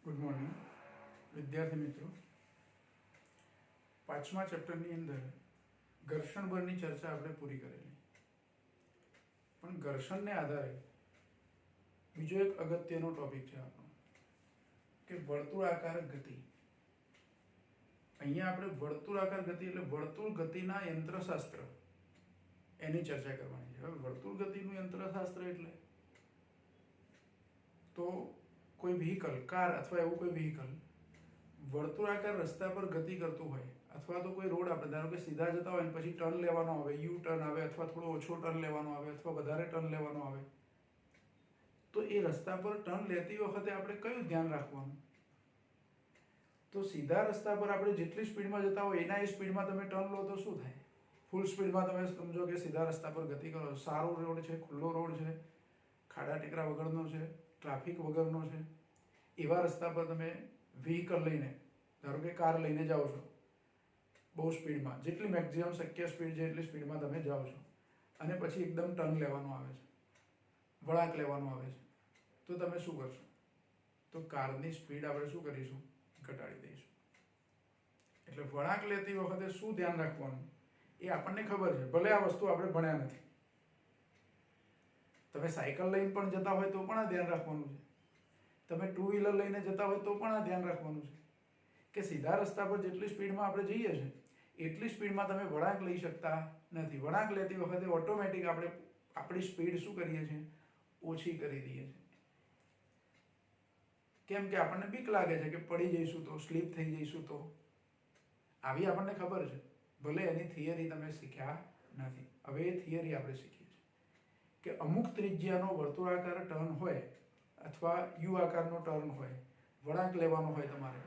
Good morning વિદ્યાર્થી મિત્રો. પાંચમા ચેપ્ટરની અંદર ઘર્ષણ બળની ચર્ચા આપણે પૂરી કરેલી, પણ ઘર્ષણને આધારે બીજો એક અગત્યનો ટોપિક છે આપણો કે વર્તુળાકાર ગતિ. અહીંયા આપણે વર્તુળાકાર ગતિ એટલે વર્તુળ ગતિના યંત્રશાસ્ત્ર એની ચર્ચા કરવાની છે. હવે વર્તુળ ગતિનું યંત્રશાસ્ત્ર એટલે તો કોઈ વ્હીકલ, કાર અથવા એવું કોઈ વ્હીકલ વર્તુળાકાર રસ્તા પર ગતિ કરતું હોય, અથવા તો કોઈ રોડ આપણે ધારો કે સીધા જતા હોય ને પછી ટર્ન લેવાનો આવે, યુ ટર્ન આવે, અથવા થોડો ઓછો ટર્ન લેવાનો આવે, અથવા વધારે ટર્ન લેવાનો આવે, તો એ રસ્તા પર ટર્ન લેતી વખતે આપણે કયું ધ્યાન રાખવાનું? તો સીધા રસ્તા પર આપણે જેટલી સ્પીડમાં જતા હોય એના એ સ્પીડમાં તમે ટર્ન લો તો શું થાય? ફૂલ સ્પીડમાં તમે સમજો કે સીધા રસ્તા પર ગતિ કરો, સારો રોડ છે, ખુલ્લો રોડ છે, ખાડા ટેકરા વગરનો છે, ટ્રાફિક વગરનો છે, એવા રસ્તા પર તમે વ્હીકલ લઈને, ધારો કે કાર લઈને જાઓ છો, બહુ સ્પીડમાં, જેટલી મેક્સિમમ શક્ય સ્પીડ છે એટલી સ્પીડમાં તમે જાઓ છો, અને પછી એકદમ ટર્ન લેવાનો આવે છે, વળાંક લેવાનો આવે છે, તો તમે શું કરશો? તો કારની સ્પીડ આપણે શું કરીશું? ઘટાડી દઈશું. એટલે વળાંક લેતી વખતે શું ધ્યાન રાખવાનું એ આપણને ખબર છે, ભલે આ વસ્તુ આપણે ભણ્યા નથી. તમે સાયકલ લઈને પણ જતા હોય તો પણ આ ધ્યાન રાખવાનું છે. તમે ટુ વ્હીલર લઈને જતા હોય તો પણ આ ધ્યાન રાખવાનું છે કે સીધા રસ્તા પર જેટલી સ્પીડમાં આપણે જઈએ છીએ એટલી સ્પીડમાં તમે વળાંક લઈ શકતા નથી. વળાંક લેતી વખતે ઓટોમેટિક આપણે આપણી સ્પીડ શું કરીએ છીએ? ઓછી કરી દઈએ છીએ. કેમ કે આપણને બીક લાગે છે કે પડી જઈશું તો, સ્લીપ થઈ જઈશું તો. આવી આપણને ખબર છે, ભલે એની થિયરી તમે શીખ્યા નથી. હવે એ થિયરી આપણે શીખીએ છીએ કે અમુક ત્રિજ્યાનો વર્તુળાકાર ટર્ન હોય અથવા યુ આકારનો ટર્ન હોય, વળાંક લેવાનો હોય તમારે,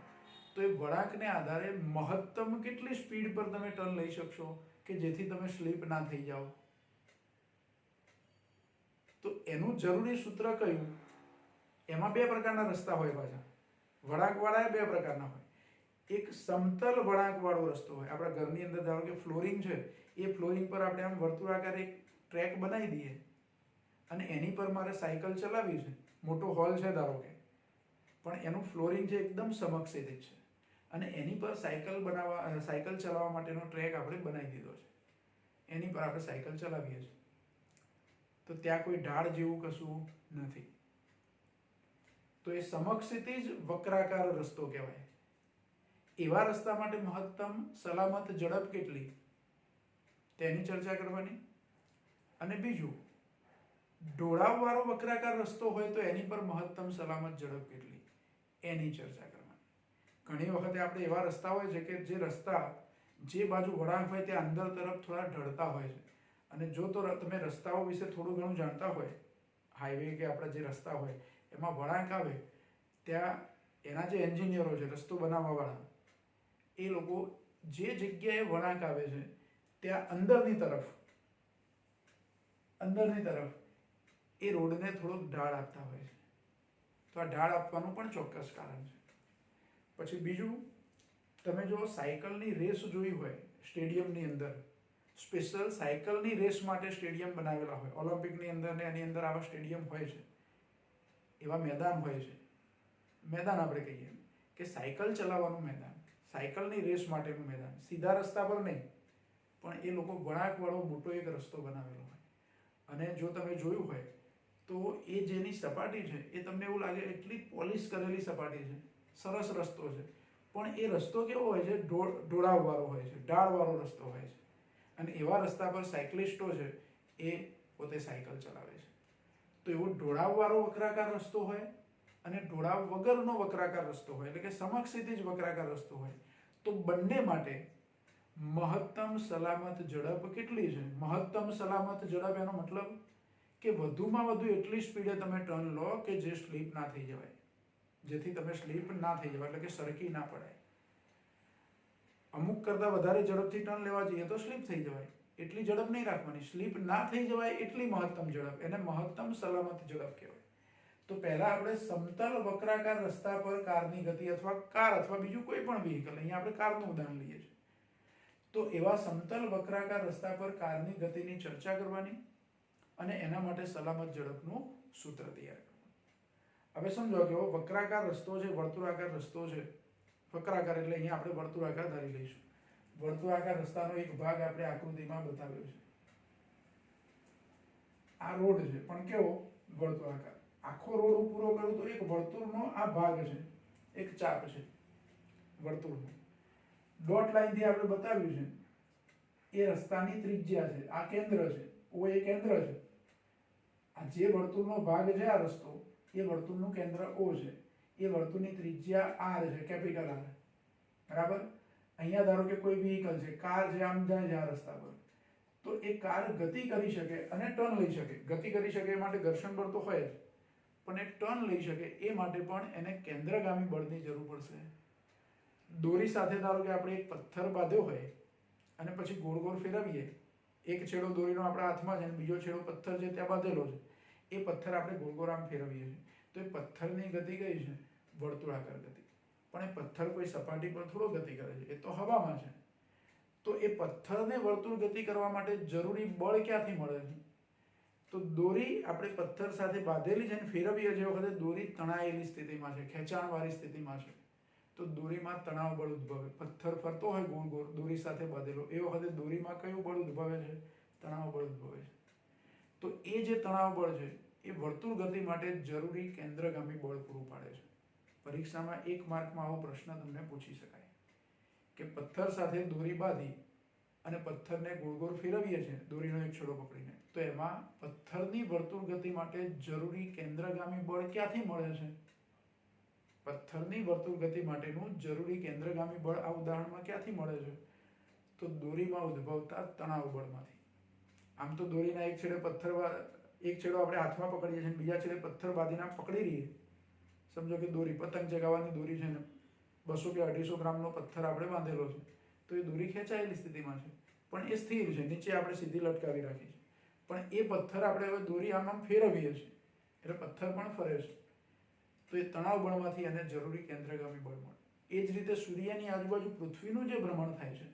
તો એ વળાંકને આધારે મહત્તમ કેટલી સ્પીડ પર તમે ટર્ન લઈ શકશો કે જેથી તમે સ્લીપ ના થઈ જાઓ. તો એનું જરૂરી સૂત્ર કયું? એમાં બે પ્રકારના રસ્તા હોય પાછા. વળાંકવાળા બે પ્રકારના હોય. એક સમતલ વળાંકવાળો રસ્તો હોય. આપણા ઘરની અંદર ધારો કે ફ્લોરિંગ છે, એ ફ્લોરિંગ પર આપણે આમ વર્તુળાકાર એક ટ્રેક બનાવી દઈએ અને એની પર મારે સાયકલ ચલાવવી છે, મોટો હોલ છે ધારો કે, પણ એનું ફ્લોરિંગ છે એકદમ સમક્ષિતિજ છે અને એની પર સાયકલ ચલાવવા માટેનો ટ્રેક આપણે બનાવી દીધો છે, એની પર આપણે સાયકલ ચલાવીએ છીએ. તો ત્યાં કોઈ ઢાળ જેવું કશું નથી. તો એ સમક્ષિતિજ વક્રાકાર રસ્તો કહેવાય. એવા રસ્તા માટે મહત્તમ સલામત ઝડપ કેટલી તેની ચર્ચા કરવાની. અને બીજું, ઢોળાવવાળો વક્રાકાર રસ્તો હોય તો એની પર મહત્તમ સલામત ઝડપ કેટલી એની ચર્ચા કરવાની. ઘણી વખતે આપણે એવા રસ્તા હોય છે કે જે રસ્તા જે બાજુ વળાંક હોય ત્યાં અંદર તરફ થોડા ઢળતા હોય છે, અને જો તો તમે રસ્તાઓ વિશે થોડું ઘણું જાણતા હોય, હાઈવે કે આપણા જે રસ્તા હોય એમાં વળાંક આવે ત્યાં એના જે એન્જિનિયરો છે, રસ્તો બનાવવાવાળા, એ લોકો જે જગ્યાએ વળાંક આવે છે ત્યાં અંદરની તરફ એ રોડને થોડોક ઢાળ આપતા હોય છે. તો આ ઢાળ આપવાનું પણ ચોક્કસ કારણ છે. પછી બીજું, તમે જો સાયકલની રેસ જોઈ હોય સ્ટેડિયમની અંદર, સ્પેશિયલ સાયકલની રેસ માટે સ્ટેડિયમ બનાવેલા હોય, ઓલિમ્પિકની અંદર ને એની અંદર આવા સ્ટેડિયમ હોય છે, એવા મેદાન હોય છે. મેદાન આપણે કહીએ કે સાયકલ ચલાવવાનું મેદાન, સાયકલની રેસ માટેનું મેદાન, સીધા રસ્તા પર નહીં, પણ એ લોકો વળાંકવાળો મોટો એક રસ્તો બનાવેલો હોય. અને જો તમે જોયું હોય તો એ જેની સપાટી છે એ તમને એવું લાગે એટલી પોલિશ કરેલી સપાટી છે, સરસ રસ્તો છે, પણ એ રસ્તો કેવો હોય છે? ઢોળાવવાળો હોય છે, ઢાળવાળો રસ્તો હોય છે. અને એવા રસ્તા પર સાયકલિસ્ટો છે એ પોતે સાયકલ ચલાવે છે. તો એવો ઢોળાવવાળો વક્રાકાર રસ્તો હોય અને ઢોળાવ વગરનો વક્રાકાર રસ્તો હોય, એટલે કે સમક્ષિતિજ વક્રાકાર રસ્તો હોય, તો બંને માટે મહત્તમ સલામત ઝડપ કેટલી છે? મહત્તમ સલામત ઝડપ એનો મતલબ કે વધુમાં વધુ એટલી સ્પીડે તમે ટર્ન લો કે જે સ્લીપ ના થઈ જવાય, જેથી તમે સ્લીપ ના થઈ જવાય, એટલે કે સરકી ના પડાય. અમુક કરતાં વધારે ઝડપથી ટર્ન લેવા જઈએ તો સ્લીપ થઈ જવાય, એટલી ઝડપ નહીં રાખવાની. સ્લીપ ના થઈ જવાય એટલી મહત્તમ ઝડપ, એને મહત્તમ સલામત ઝડપ કહેવાય. તો પહેલા આપણે સમતલ વક્રાકાર રસ્તા પર કારની ગતિ, અથવા કાર અથવા બીજું કોઈ પણ વ્હીકલ, અહીંયા આપણે કારનું ઉદાહરણ લઈએ છીએ, તો એવા સમતલ વક્રાકાર રસ્તા પર કારની ગતિની ચર્ચા કરવાની અને એના માટે સલામત ઝડપનું સૂત્ર તૈયાર કરવાનું. હવે સમજો કે વક્રાકાર રસ્તો છે, વર્તુળાકાર રસ્તો છે. વક્રાકાર એટલે અહીંયા આપણે વર્તુળાકાર ધારી લઈશું. વર્તુળાકાર રસ્તાનો એક ભાગ આપણે આકૃતિમાં બતાવ્યો છે. આ રોડ છે પણ કેવો વર્તુળાકાર. આખો રોડ હું પૂરો કરું તો એક વર્તુળનો આ ભાગ છે, એક ચાપ છે વર્તુળનો. ડોટ લાઈનથી આપણે બતાવ્યું છે એ રસ્તાની ત્રિજ્યા છે, આ કેન્દ્ર છે, ઓ એ કેન્દ્ર છે. આ જે વર્તુળનો ભાગ છે આ રસ્તો, એ વર્તુળનું કેન્દ્ર ઓ છે. એ વર્તુળની ત્રિજ્યા r છે, કેપિટલ R. બરાબર. અહીંયા ધારો કે કોઈ વ્હીકલ છે, કાર છે, આમ જાય છે આ રસ્તા પર, તો એ કાર ગતિ કરી શકે અને ટર્ન લઈ શકે. ગતિ કરી શકે એ માટે ઘર્ષણ બળ તો હોય જ, પણ એ ટર્ન લઈ શકે એ માટે પણ એને કેન્દ્રગામી બળની જરૂર પડશે. દોરી સાથે ધારો કે આપણે એક પથ્થર બાંધ્યો હોય અને પછી ગોળ ગોળ ફેરવીએ, એક છેડો દોરીનો આપણા હાથમાં છે અને બીજો છેડો પથ્થર છે ત્યાં બાંધેલો છે, એ પથ્થર આપણે ગોળ ગોળ આમ ફેરવીએ છીએ, તો એ પથ્થરની ગતિ કઈ છે? વર્તુળાકાર ગતિ. પણ એ પથ્થર કોઈ સપાટી પર થોડો ગતિ કરે છે, એ તો હવામાં છે. તો એ પથ્થરને વર્તુળ ગતિ કરવા માટે જરૂરી બળ ક્યાંથી મળે છે? તો દોરી આપણે પથ્થર સાથે બાંધેલી છે અને ફેરવીએ જે વખતે દોરી તણાયેલી સ્થિતિમાં છે, ખેંચાણવાળી સ્થિતિમાં છે, તો દોરીમાં તણાવ બળ ઉદ્ભવે. પથ્થર ફરતો હોય ગોળ ગોળ દોરી સાથે બાંધેલો, એ વખતે દોરીમાં કયું બળ ઉદ્ભવે છે? તણાવ બળ ઉદ્ભવે છે. તો એ જે તણાવ બળ છે એ વર્તુળ ગતિ માટે જરૂરી કેન્દ્રગામી બળ પૂરું પાડે છે. પરીક્ષામાં 1 માર્કમાં આવો પ્રશ્ન તમને પૂછી શકાય કે પથ્થર સાથે દોરી બાંધી અને પથ્થરને ગોળ ગોળ ફેરવીએ છીએ દોરીનો એક છેડો પકડીને, તો એમાં પથ્થરની વર્તુળ ગતિ માટે જરૂરી કેન્દ્રગામી બળ ક્યાંથી મળે છે? પથ્થરની વર્તુળ ગતિ માટેનું જરૂરી કેન્દ્રગામી બળ આ ઉદાહરણમાં ક્યાંથી મળે છે? તો દોરીમાં ઉદ્ભવતા તણાવ બળમાંથી. આમ તો દોરીના એક છેડે એક છેડો આપણે હાથમાં પકડીએ છીએ, બીજા છેડે પથ્થર બાંધીને પકડી રહીએ. સમજો કે દોરી પતંગ ચગાવવાની દોરી છે ને 200 કે 250 ગ્રામનો પથ્થર આપણે બાંધેલો છે, તો એ દોરી ખેંચાયેલી સ્થિતિમાં છે પણ એ સ્થિર છે, નીચે આપણે સીધી લટકાવી રાખી છે. પણ એ પથ્થર આપણે હવે દોરી આમ ફેરવીએ છીએ એટલે પથ્થર પણ ફરે છે, તો એ તણાવ બળમાંથી એને જરૂરી કેન્દ્રગામી બળ મળે. એ જ રીતે સૂર્યની આજુબાજુ પૃથ્વીનું જે ભ્રમણ થાય છે,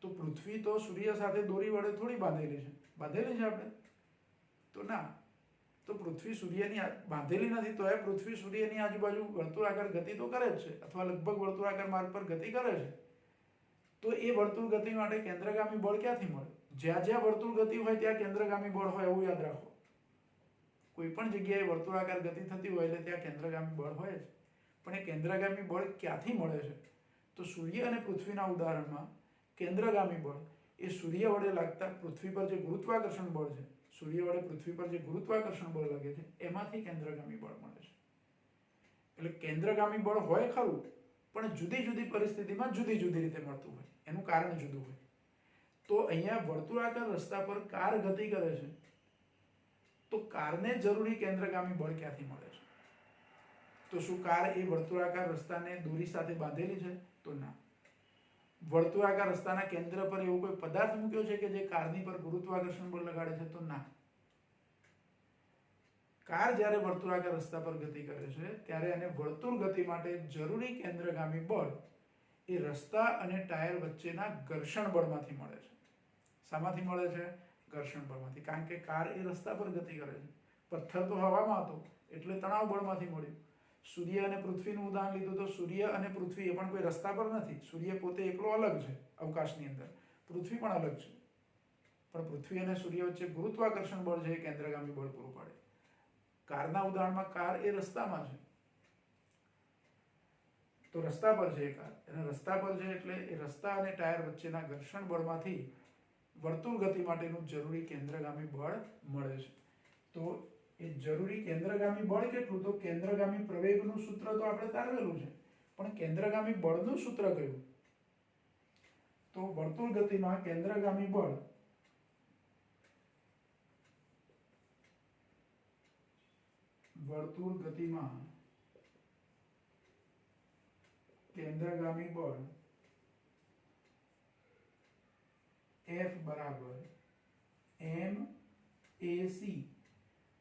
તો પૃથ્વી તો સૂર્ય સાથે દોરી વડે થોડી બાંધેલી છે. બાંધેલી છે આપણે? તો ના. તો પૃથ્વી સૂર્યની બાંધેલી નથી, તો એ પૃથ્વી સૂર્યની આજુબાજુ વર્તુળાકાર ગતિ તો કરે જ છે, અથવા લગભગ વર્તુળાકાર માર્ગ પર ગતિ કરે છે. તો એ વર્તુળ ગતિ માટે કેન્દ્રગામી બળ ક્યાંથી મળે? જ્યાં જ્યાં વર્તુળ ગતિ હોય ત્યાં કેન્દ્રગામી બળ હોય, એવું યાદ રાખો. કોઈ પણ જગ્યાએ વર્તુળાકાર ગતિ થતી હોય એટલે ત્યાં કેન્દ્રગામી બળ હોય જ. પણ એ કેન્દ્રગામી બળ ક્યાંથી મળે છે? તો સૂર્ય અને પૃથ્વીના ઉદાહરણમાં કેન્દ્રગામી બળ એ સૂર્ય વડે લાગતા પૃથ્વી પર જે ગુરુત્વાકર્ષણ બળ છે, સૂર્ય વડે પૃથ્વી પર જે ગુરુત્વાકર્ષણ બળ લાગે છે, એમાંથી કેન્દ્રગામી બળ મળે છે. એટલે કેન્દ્રગામી બળ હોય ખરું, પણ જુદી જુદી પરિસ્થિતિમાં જુદી જુદી રીતે મળતું હોય, એનું કારણ જુદું હોય. તો અહીંયા વર્તુળાકાર રસ્તા પર કાર ગતિ કરે છે, તો કારને જરૂરી કેન્દ્રગામી બળ ક્યાંથી મળે છે? તો શું કાર એ વર્તુળાકાર રસ્તાને દોરી સાથે બાંધેલી છે? તો ના. વર્તુળાકાર રસ્તાના કેન્દ્ર પર એવો કોઈ પદાર્થ મૂક્યો છે કે જે કારની પર ગુરુત્વાકર્ષણ બળ લગાડે છે? તો ના. કાર જ્યારે વર્તુળાકાર રસ્તા પર ગતિ કરે છે ત્યારે એને વર્તુળ ગતિ માટે જરૂરી કેન્દ્રગામી બળ એ રસ્તા અને ટાયર વચ્ચેના ઘર્ષણ બળમાંથી મળે છે. શામાંથી મળે છે? ઘર્ષણ બળમાંથી. કારણ કે કાર એ રસ્તા પર ગતિ કરે છે, પથ્થર તો હવામાં હતો એટલે તણાવ બળમાંથી મળ્યું. સૂર્ય અને પૃથ્વીનું ઉદાહરણ લીધું તો સૂર્ય અને પૃથ્વી એ પણ કોઈ રસ્તા પર નથી. સૂર્ય પોતે એકલો અલગ છે અવકાશની અંદર, પૃથ્વી પણ અલગ છે, પણ પૃથ્વી અને સૂર્ય વચ્ચે ગુરુત્વાકર્ષણ બળ છે એ કેન્દ્રગામી બળ પૂરું પાડે. કારના ઉદાહરણમાં કાર એ રસ્તામાં છે, તો રસ્તા પર છે એ કાર, અને રસ્તા પર છે એટલે એ રસ્તા અને ટાયર વચ્ચેના ઘર્ષણ બળમાંથી વર્તુળ ગતિ માટેનું જરૂરી કેન્દ્રગામી બળ મળે છે. તો એ જરૂરી કેન્દ્રગામી બળ કેટલું? તો કેન્દ્રગામી પ્રવેગનું સૂત્ર તો આપણે તારવેલું છે, પણ કેન્દ્રગામી બળનું સૂત્ર કયું? તો વર્તુળ ગતિમાં કેન્દ્રગામી બળ F બરાબર m/ac.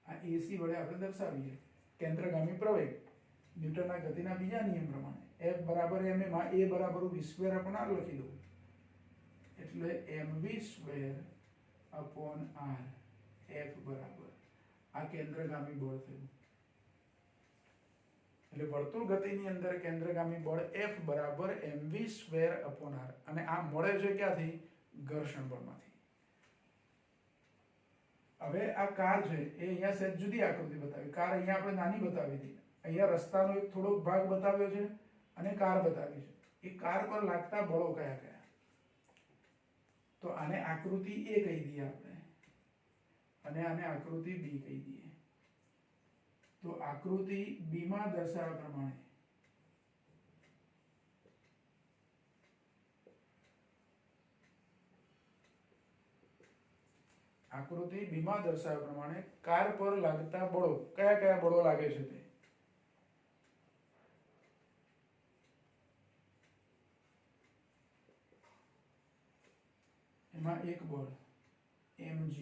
આ ac વડે આપણે દર્શાવીએ કેન્દ્રગામી પ્રવેગ ન્યૂટનના ગતિના બીજા નિયમ પ્રમાણે. F બરાબર m, માં a બરાબર v² અપોન r લખી દઉં, એટલે mv² અપોન r. F બરાબર આ કેન્દ્રગામી બળ થયું. એટલે વર્તુળ ગતિની અંદર કેન્દ્રગામી બળ F બરાબર mv²/r અને આ મળે છે ક્યાંથી? ઘર્ષણ બળમાંથી. હવે આ કાર છે એ અહીંયા સહેજ જુદી આકૃતિ બતાવી. કાર અહીંયા આપણે નાની બતાવી હતી, અહીંયા રસ્તાનો એક થોડો ભાગ બતાવ્યો છે અને કાર બતાવી છે. એ કાર પર લાગતા બળો કયા કયા? તો આને આકૃતિ A કહી દઈએ આપણે અને આને આકૃતિ B કહી દઈએ. તો આકૃતિ B માં દર્શાવ્યા પ્રમાણે કાર પર લાગતા બળો કયા કયા બળો લાગે છે તે એમાં એક બળ mg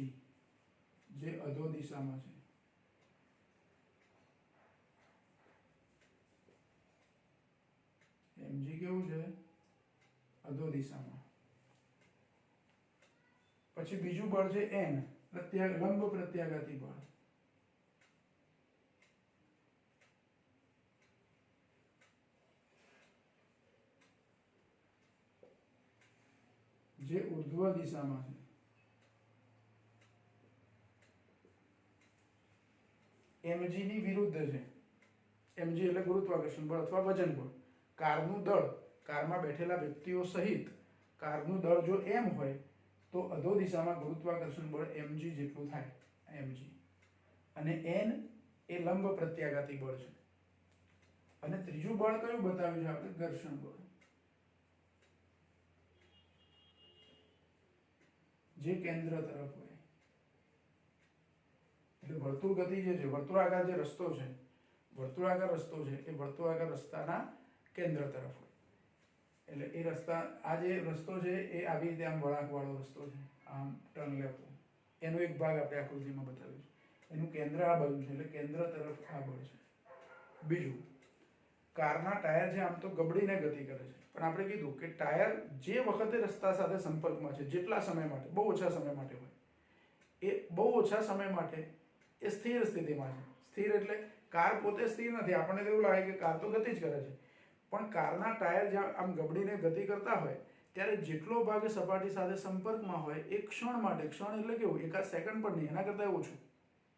જે અધો દિશામાં છે. mg કેવું છે? અધો દિશામાં. પછી બીજું બળ છે n લંબ પ્રત્યાઘાતી બળ. જે ઉર્ધ્વ દિશામાં છે. mg ની વિરુદ્ધ છે. mg એટલે ગુરુત્વાકર્ષણ બળ અથવા વજન બળ. કારનું દળ, કારમાં બેઠેલા વ્યક્તિઓ સહિત કારનું દળ જો m હોય તો અધો દિશામાં ગુરુત્વાકર્ષણ બળ mg જેટલું થાય, mg. અને n એ લંબ પ્રત્યાઘાતી બળ છે. અને ત્રીજું બળ કયું બતાવ્યું છે આપણે? ઘર્ષણ બળ, જે કેન્દ્ર તરફ હોય. એટલે વર્તુળ ગતિ જે છે, વર્તુળાકાર જે રસ્તો છે, વર્તુળાકાર રસ્તો છે એ વર્તુળાકાર રસ્તાના કેન્દ્ર તરફ હોય. એટલે એ રસ્તા, આ જે રસ્તો છે એ આવી રીતે આમ વળાંકવાળો રસ્તો છે, આમ ટર્ન લેતો. એનો એક ભાગ આપણે આકૃતિમાં બતાવ્યું છે. એનું કેન્દ્ર આ બાજુ છે એટલે કેન્દ્ર તરફ આ બળ છે. બીજું, કારના ટાયર છે આમ તો ગબડીને ગતિ કરે છે, પણ આપણે કીધું કે ટાયર જે વખતે રસ્તા સાથે સંપર્કમાં છે, જેટલા સમય માટે, બહુ ઓછા સમય માટે હોય, એ બહુ ઓછા સમય માટે એ સ્થિર સ્થિતિમાં છે. સ્થિર એટલે કાર પોતે સ્થિર નથી. આપણને તો એવું લાગે કે કાર તો ગતિ જ કરે છે, પણ કારના ટાયર જ્યાં આમ ગબડીને ગતિ કરતા હોય ત્યારે જેટલો ભાગ સપાટી સાથે સંપર્કમાં હોય એ ક્ષણ માટે, ક્ષણ એટલે કેવું, એકાદ સેકન્ડ પણ નહીં, એના કરતાં ઓછું,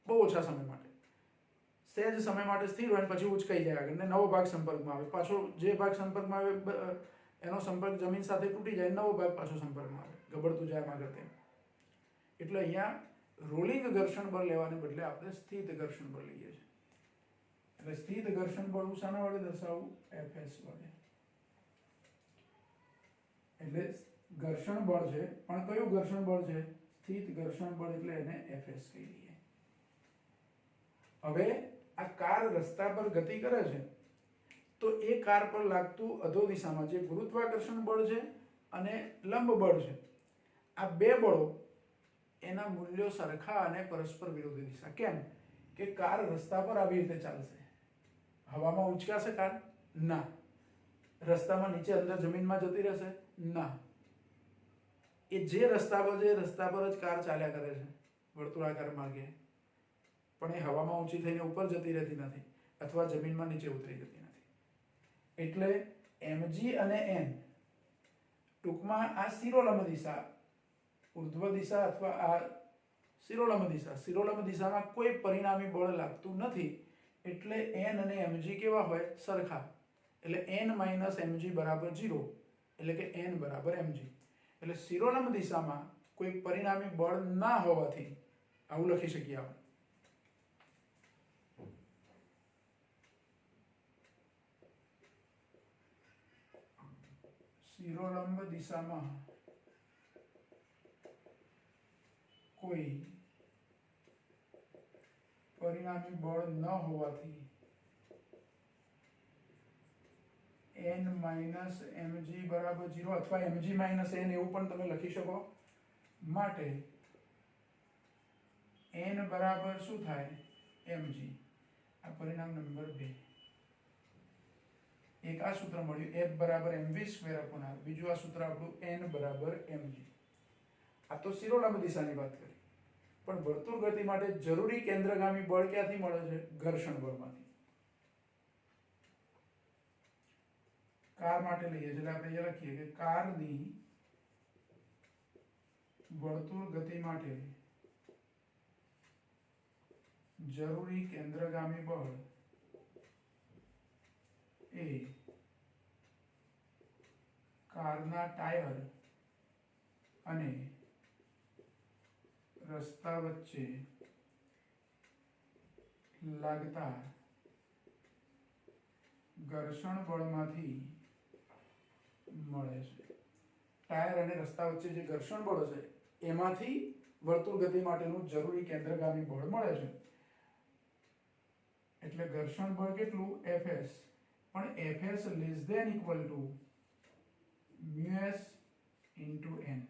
બહુ ઓછા સમય માટે, સહેજ સમય માટે સ્થિર હોય પછી ઉચકાઈ જાય આગળ ને નવો ભાગ સંપર્કમાં આવે, પાછો જે ભાગ સંપર્કમાં આવે એનો સંપર્ક જમીન સાથે તૂટી જાય, નવો ભાગ પાછો સંપર્કમાં આવે, ગબડતું જાય આગળ તેમ. એટલે અહીંયા રોલિંગ ઘર્ષણ બળ લેવાને બદલે આપણે સ્થિત ઘર્ષણ બળ લઈએ છીએ. એટલે સ્થિત ઘર્ષણ બળ હું શાના વડે દર્શાવું? Fs વડે. એટલે ઘર્ષણ બળ છે, પણ કયું ઘર્ષણ બળ છે? સ્થિત ઘર્ષણ બળ, એટલે એને Fs કહી દઈએ. હવે આ કાર રસ્તા પર ગતિ કરે છે તો એ કાર પર લાગતું અધો દિશામાં જે ગુરુત્વાકર્ષણ બળ છે અને લંબ બળ છે, આ બે બળો એના મૂલ્યો સરખા અને પરસ્પર વિરોધી દિશા. કેમ કે કાર રસ્તા પર આવી રીતે ચાલશે, હવામાં ઉંચકાશે કાર? ના. રસ્તામાં નીચે અંદર જમીનમાં જતી રહેશે? ના. એ જે રસ્તા પર છે રસ્તા પર જ કાર ચાલ્યા કરે છે વર્તુળાકાર માર્ગે, પણ એ હવામાં ઊંચી થઈને ઉપર જતી રહેતી નથી અથવા જમીનમાં નીચે ઉતરી જતી નથી. એટલે mg અને n ટૂંકમાં આ શિરોલંબ દિશા, ઉર્ધ્વ દિશા અથવા આ શિરોલંબ દિશા, શિરોલંબ દિશામાં કોઈ પરિણામી બળ લાગતું નથી. એટલે n અને mg કેવા હોય? સરખા. એટલે n - mg બરાબર 0, એટલે કે n બરાબર mg. એટલે શિરોલંબ દિશામાં કોઈ પરિણામી બળ ના હોવાથી આવું લખી શકીએ આપણે. શિરોલંબ દિશામાં કોઈ પરિણામી બળ ન હોવાથી n - mg બરાબર 0 અથવા mg - n એવું પણ તમે લખી શકો. માટે n બરાબર શું થાય? mg. આ પરિણામ નંબર 2. એક આ સૂત્ર મળ્યું F બરાબર mv²/r. બીજું આ સૂત્ર આપણું n બરાબર mg. આ તો શિરોલંબ દિશાની વાત કરી, પણ વર્તુળ ગતિ માટે જરૂરી કેન્દ્રગામી બળ ક્યાંથી મળે છે? ઘર્ષણ બળમાંથી. કાર માટે લઈએ છીએ એટલે આપણે અહીંયા લખીએ કે કારની વર્તુળ ગતિ માટે જરૂરી કેન્દ્રગામી બળ એ કારના ટાયર અને રસ્તા વચ્ચે લાગતા ઘર્ષણ બળમાંથી મળે છે. ટાયર અને રસ્તા વચ્ચે જે ઘર્ષણ બળો છે એમાંથી વર્તુળ ગતિ માટેનું જરૂરી કેન્દ્રગામી બળ મળે છે. એટલે ઘર્ષણ બળ કેટલું? Fs. પણ Fs less than equal to mu s into n.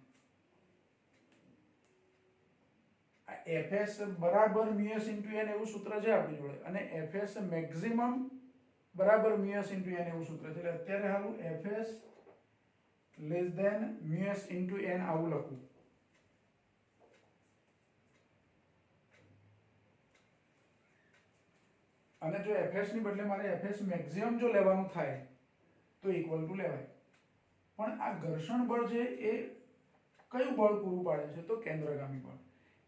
Fs બરાબર મ્યુએસ ઇન્ટુ n એવું સૂત્ર છે આપણી જોડે, અને Fs મેક્સિમમ બરાબર મ્યુએસ ઇન્ટુ n એવું સૂત્ર છે. એટલે અત્યારે હાલું Fs less than mu s into n આવું લખું. અને જો Fs ની બદલે મારે Fs મેક્સિમમ જો લેવાનું થાય તો ઇક્વલ ટુ લેવાય. પણ આ ઘર્ષણ બળ છે એ કયું બળ પૂરું પાડે છે? તો કેન્દ્રગામી બળ.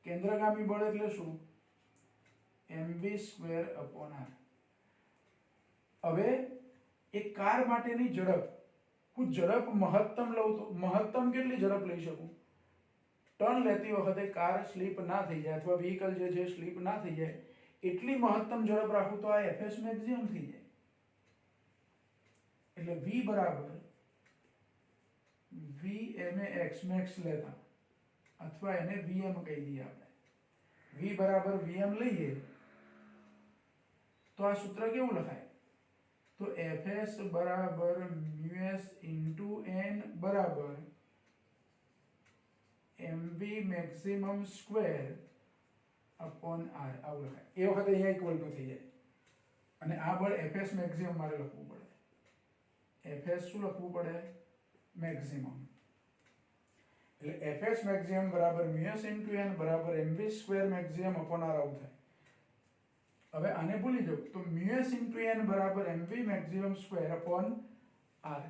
કેન્દ્રગામી બળ એટલે શું? mv²/r. હવે એક કાર માટેની ઝડપ, હું ઝડપ મહત્તમ લઉં તો મહત્તમ કેટલી ઝડપ લઈ શકું? ટર્ન લેતી વખતે કાર સ્લીપ ના થઈ જાય અથવા વ્હીકલ જે છે સ્લીપ ના થઈ જાય એટલી મહત્તમ ઝડપ રાખું તો આ Fs મેક્સિમમ થઈ જાય. એટલે v બરાબર vmax મેક્સ લેતા, અથવા એને vm કહી દઈએ આપણે. v બરાબર vm લઈએ તો આ સૂત્ર કેવું લખાય? તો Fs બરાબર મ્યુએસ ઇન્ટુ n બરાબર mv maximum square upon r આવું લખાય. એ વખતે અહીંયા ઇક્વલ ટુ થઈ જાય. અને આ બળ Fs મેક્સિમમ મારે લખવું પડે. Fs શું લખવું પડે? મેક્સિમમ. એટલે Fs મેક્સિમમ બરાબર મ્યુએસ ઇન્ટુ n બરાબર mv square maximum upon r આવું થાય. હવે આને ભૂલી જાઓ તો મ્યુએસ ઇન્ટુ n બરાબર mv maximum square upon r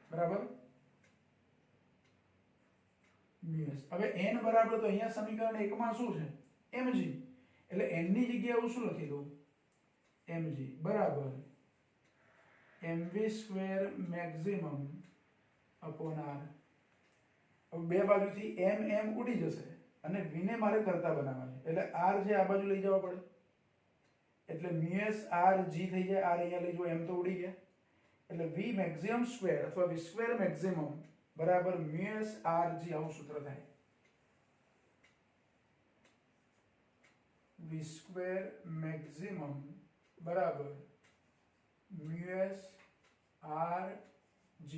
બરાબર મ્યુએસ. હવે n બરાબર તો અહીંયા સમીકરણ 1 માં શું છે? mg. એટલે n ની જગ્યાએ હું શું લખી દઉં? mg બરાબર mv square maximum upon r. હવે બે બાજુથી m ઉડી જશે અને v ને મારે કરતા બનાવવા છે એટલે r જે આ બાજુ લઈ જવા પડે. એટલે મ્યુએસ r g થઈ જાય. r અહીંયા લઈ જાઓ, m તો ઉડી ગયા. એટલે v મેક્સિમમ સ્ક્વેર અથવા v સ્ક્વેર મેક્સિમમ બરાબર મ્યુએસ r g આવું સૂત્ર થાય. v સ્ક્વેર મેક્સિમમ બરાબર મ્યુએસ r g.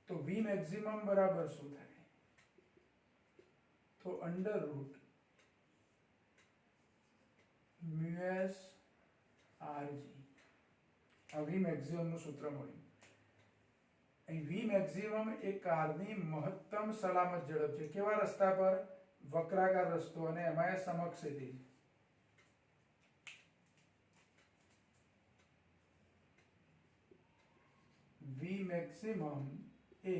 તો v મેક્સિમમ બરાબર શું થાય? તો under route mu s r g. આ v મેક્સિમમ નું સૂત્ર મળ્યું. અહીં v મેક્સિમમ એ કારની મહત્તમ સલામત ઝડપ છે. કેવા રસ્તા પર? વક્રાકાર રસ્તો અને એમાં સમક્ષિતિજ. v મેક્સિમમ એ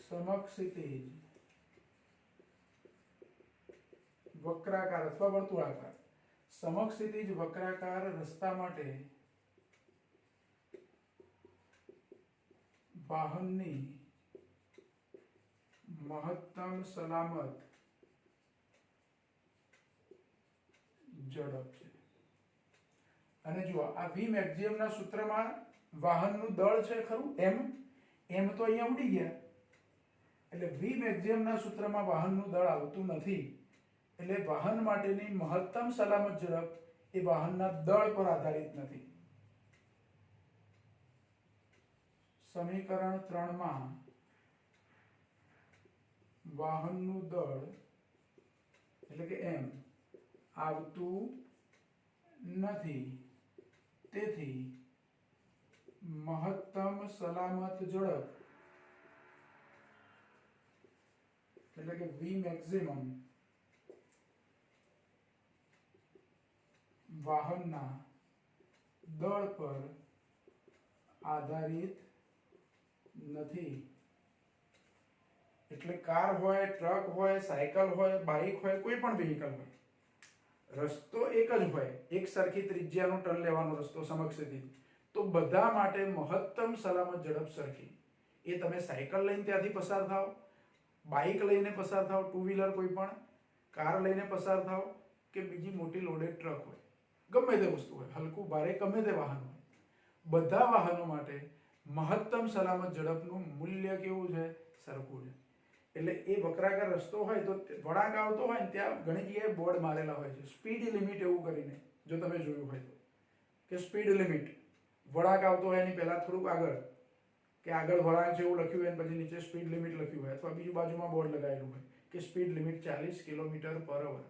સમક્ષિતિજ વક્રાકાર અથવા વર્તુળાકાર સમક્ષિતિજ વક્રાકાર રસ્તા માટે વાહનની મહત્તમ સલામત ઝડપ છે. અને જુઓ આ v મેક્સિમમ ના સૂત્રમાં વાહનનું દળ છે ખરું? m તો અહીંયા ઉડી ગયા. એટલે v મેક્સિમમ ના સૂત્રમાં વાહનનું દળ આવતું નથી. એટલે વાહન માટેની મહત્તમ સલામત ઝડપ એ વાહનના દળ પર આધારિત નથી. સમીકરણ 3 માં વાહનનું દળ એટલે કે m આવતું નથી. તેથી મહત્તમ સલામત ઝડપ એટલે કે v મેક્સિમમ વાહનના દળ પર આધારિત નથી. એટલે કાર હોય, ટ્રક હોય, સાયકલ હોય, બાઇક હોય, કોઈ પણ વ્હીકલ હોય, રસ્તો એક જ હોય, એક સરખી ત્રિજ્યાનો ટર્ન લેવાનો રસ્તો સમક્ષથી, તો બધા માટે મહત્તમ સલામત ઝડપ સરખી. એ તમે સાયકલ લઈને ત્યાંથી પસાર થાવ, બાઇક લઈને પસાર થાવ, ટુ વ્હીલર કોઈ પણ, કાર લઈને પસાર થાવ, કે બીજી મોટી લોડેડ ટ્રક હોય, ગમે તે વસ્તુ હોય, હલકું ભારે ગમે તે વાહન હોય, બધા વાહનો માટે મહત્તમ સલામત ઝડપનું મૂલ્ય કેવું છે? સરખું છે. એટલે એ વક્રાકાર રસ્તો હોય તો વળાંક આવતો હોય ને ત્યાં ઘણી જગ્યાએ બોર્ડ મારેલા હોય છે, સ્પીડ લિમિટ એવું કરીને, જો તમે જોયું હોય તો, કે સ્પીડ લિમિટ, વળાંક આવતો હોય એની પહેલા થોડુંક આગળ, કે આગળ વળાંક જેવું લખ્યું હોય પછી નીચે સ્પીડ લિમિટ લખ્યું હોય, અથવા બીજું બાજુમાં બોર્ડ લગાવેલું હોય કે સ્પીડ લિમિટ 40 કિલોમીટર/અવર.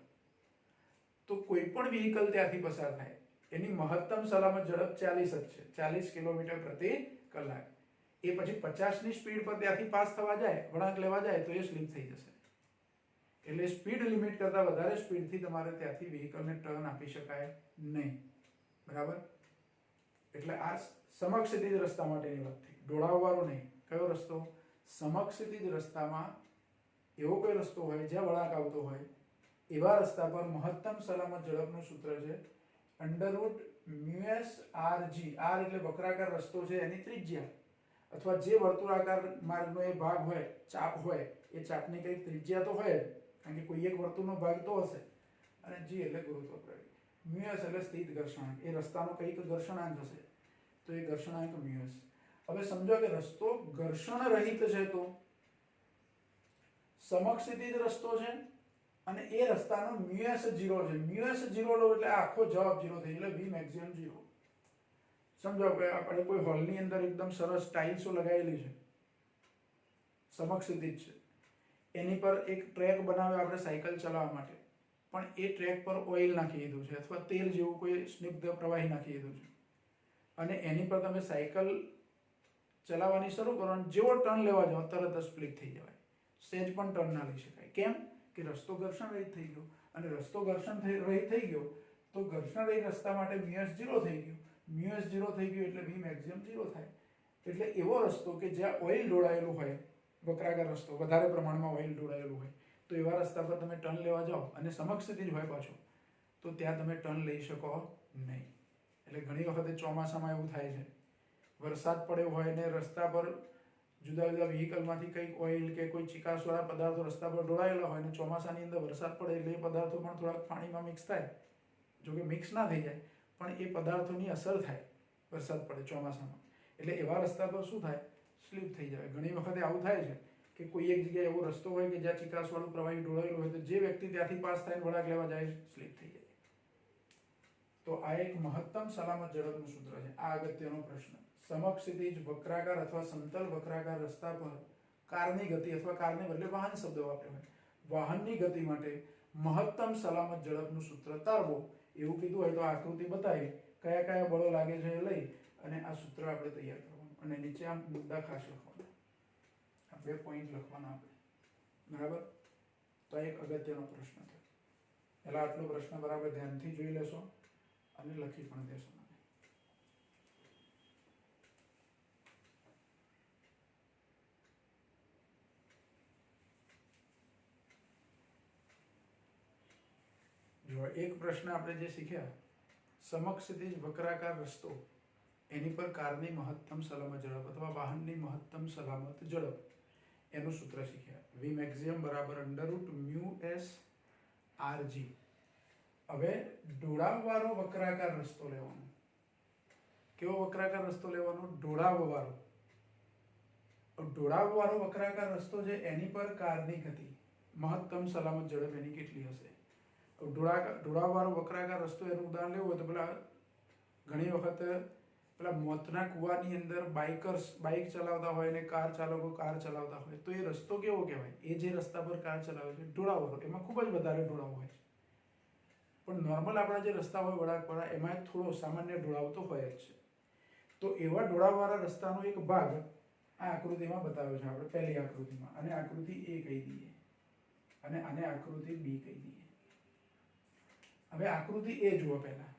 તો કોઈ પણ વ્હીકલ ત્યાંથી પસાર થાય એની મહત્તમ સલામત ઝડપ 40 જ છે, 40 કિલોમીટર/કલાક. એ પછી 50ની સ્પીડ પર ત્યાંથી પાસ થવા જાય, વળાંક લેવા જાય તો એ સ્લીપ થઈ જશે. એટલે સ્પીડ લિમિટ કરતાં વધારે સ્પીડથી તમારે ત્યાંથી વ્હીકલને ટર્ન આપી શકાય નહીં. બરાબર? એટલે આ સમક્ષિતિજ રસ્તા માટેની વાત થઈ, ઢોળાવવાળો નહીં. કયો રસ્તો? સમક્ષિતિજ રસ્તામાં એવો કોઈ રસ્તો હોય જ્યાં વળાંક આવતો હોય, એવા રસ્તા પર મહત્તમ સલામત ઝડપનું સૂત્ર છે √μs/rg. r એટલે વક્રાકાર રસ્તો છે એની ત્રિજ્યા, અથવા જે વર્તુળાકાર માર્ગનો એ ભાગ હોય, ચાપ હોય, એ ચાપની કંઈક ત્રિજ્યા તો હોય જ, કારણ કે કોઈ એક વર્તુળનો ભાગ તો હશે. અને g એટલે ગુરુત્વ પ્રવેગ, μs એટલે સ્થિત ઘર્ષણાંક, એ રસ્તાનો કંઈક ઘર્ષણાંક હશે, તો એ ઘર્ષણાંક μs. હવે સમજો કે રસ્તો ઘર્ષણ રહિત છે, તો સમક્ષિતિજ રસ્તો છે અને એ રસ્તાનો μs 0 છે. μs 0 લો એટલે આખો જવાબ 0 થઈ એટલે v maximum 0. સમજો કે આપણે કોઈ હોલની અંદર એકદમ સરસ ટાઇલ્સો લગાવેલી છે, સમક્ષિતિજ છે, એની પર એક ટ્રેક બનાવ્યો આપણે સાયકલ ચલાવવા માટે, પણ એ ટ્રેક પર ઓઇલ નાખી દીધું છે અથવા તેલ જેવું કોઈ સ્નિગ્ધ પ્રવાહી નાખી દીધું છે, અને એની પર તમે સાયકલ ચલાવવાની શરૂ કરો અને જેવો ટર્ન લેવા જાઓ તરત જ સ્પ્લિટ થઈ જવાય, સહેજ પણ ટર્ન ના લઈ શકાય. કેમ? કે રસ્તો ઘર્ષણ રહિત થઈ ગયો, અને રસ્તો ઘર્ષણ રહિત થઈ ગયો તો ઘર્ષણ રહિત રસ્તા માટે μs 0 થઈ ગયું. μs 0 થઈ ગયું એટલે v maximum 0 થાય. એટલે એવો રસ્તો કે જ્યાં ઓઇલ ઢોળાયેલું હોય, વક્રાકાર રસ્તો, વધારે પ્રમાણમાં ઓઇલ ઢોળાયેલું હોય, તો એવા રસ્તા પર તમે ટર્ન લેવા જાઓ અને સમક્ષિતિજ હોય પાછો, તો ત્યાં તમે ટર્ન લઈ શકો નહીં. એટલે ઘણી વખતે ચોમાસામાં એવું થાય છે, વરસાદ પડ્યો હોય ને રસ્તા પર જુદા જુદા વ્હીકલમાંથી કંઈક ઓઇલ કે કોઈ ચીકાશવાળા પદાર્થો રસ્તા પર ઢોળાયેલા હોય, ને ચોમાસાની અંદર વરસાદ પડે એટલે એ પદાર્થો પણ થોડાક પાણીમાં મિક્સ થાય. જોકે મિક્સ ના થઈ જાય, પણ એ પદાર્થોની અસર થાય વરસાદ પડે ચોમાસામાં. એટલે એવા રસ્તા પર શું થાય? સ્લીપ થઈ જાય. ઘણી વખતે આવું થાય છે કે કોઈ એક જગ્યાએ એવો રસ્તો હોય કે જ્યાં ચીકાશવાળું પ્રવાહી ઢોળાયેલું હોય, તો જે વ્યક્તિ ત્યાંથી પાસ થાય વળાંક લેવા જાય સ્લીપ થઈ જાય. તો આ એક મહત્તમ સલામત ઝડપનું સૂત્ર છે. આ અગત્યનો પ્રશ્ન. સમક્ષિતિજ વક્રાકાર અથવા સમતલ વક્રાકાર રસ્તા પર કારની ગતિ, અથવા કારને બદલે વાહન શબ્દ વાપર્યો હોય, વાહનની ગતિ માટે મહત્તમ સલામત ઝડપનું સૂત્ર તારવો, એવું કીધું હોય તો આકૃતિ બતાવી કયા કયા બળો લાગે છે એ લઈ અને આ સૂત્ર આપણે તૈયાર કરવાનું, અને નીચે આમ મુદ્દા ખાસ લખવાના, આ 2 પોઈન્ટ લખવાના આપણે. બરાબર? તો એક અગત્યનો પ્રશ્ન છે. પહેલા આટલો પ્રશ્ન બરાબર ધ્યાનથી જોઈ લેશો અને લખી પણ દેશો. જો એક પ્રશ્ન આપણે જે શીખ્યા, સમક્ષિતિજ વક્રાકાર રસ્તો, એની પર કારની મહત્તમ સલામત ઝડપ અથવા વાહનની મહત્તમ સલામત ઝડપ, એનું સૂત્ર શીખ્યા. v maximum બરાબર √μs/rg. હવે ઢોળાવવાળો વક્રાકાર રસ્તો લેવાનો. કેવો વક્રાકાર રસ્તો લેવાનો? ઢોળાવવાળો. ઢોળાવવાળો વક્રાકાર રસ્તો છે એની પર કારની ગતિ, મહત્તમ સલામત ઝડપ એની કેટલી હશે? ઢોળાવવાળો વક્રાકાર રસ્તો, એનું ઉદાહરણ લેવું હોય તો પેલા ઘણી વખત પેલા મોતના કૂવાની અંદર બાઇક ચલાવતા હોય ને કાર ચાલકો કાર ચલાવતા હોય, તો એ રસ્તો કેવો કહેવાય? એ જે રસ્તા પર કાર ચલાવે છે ઢોળાવવાળો, એમાં ખૂબ જ વધારે ઢોળાવ હોય છે. પણ નોર્મલ આપણા જે રસ્તા હોય વળાંકવાળા, એમાં થોડો સામાન્ય ઢોળાવ તો હોય જ છે. તો એવા ઢોળાવવાળા રસ્તાનો એક ભાગ આ આકૃતિમાં બતાવ્યો છે આપણે, પહેલી આકૃતિમાં. અને આકૃતિ A કહી દઈએ અને આને આકૃતિ B કહી દઈએ. હવે આકૃતિ A જુઓ પહેલા.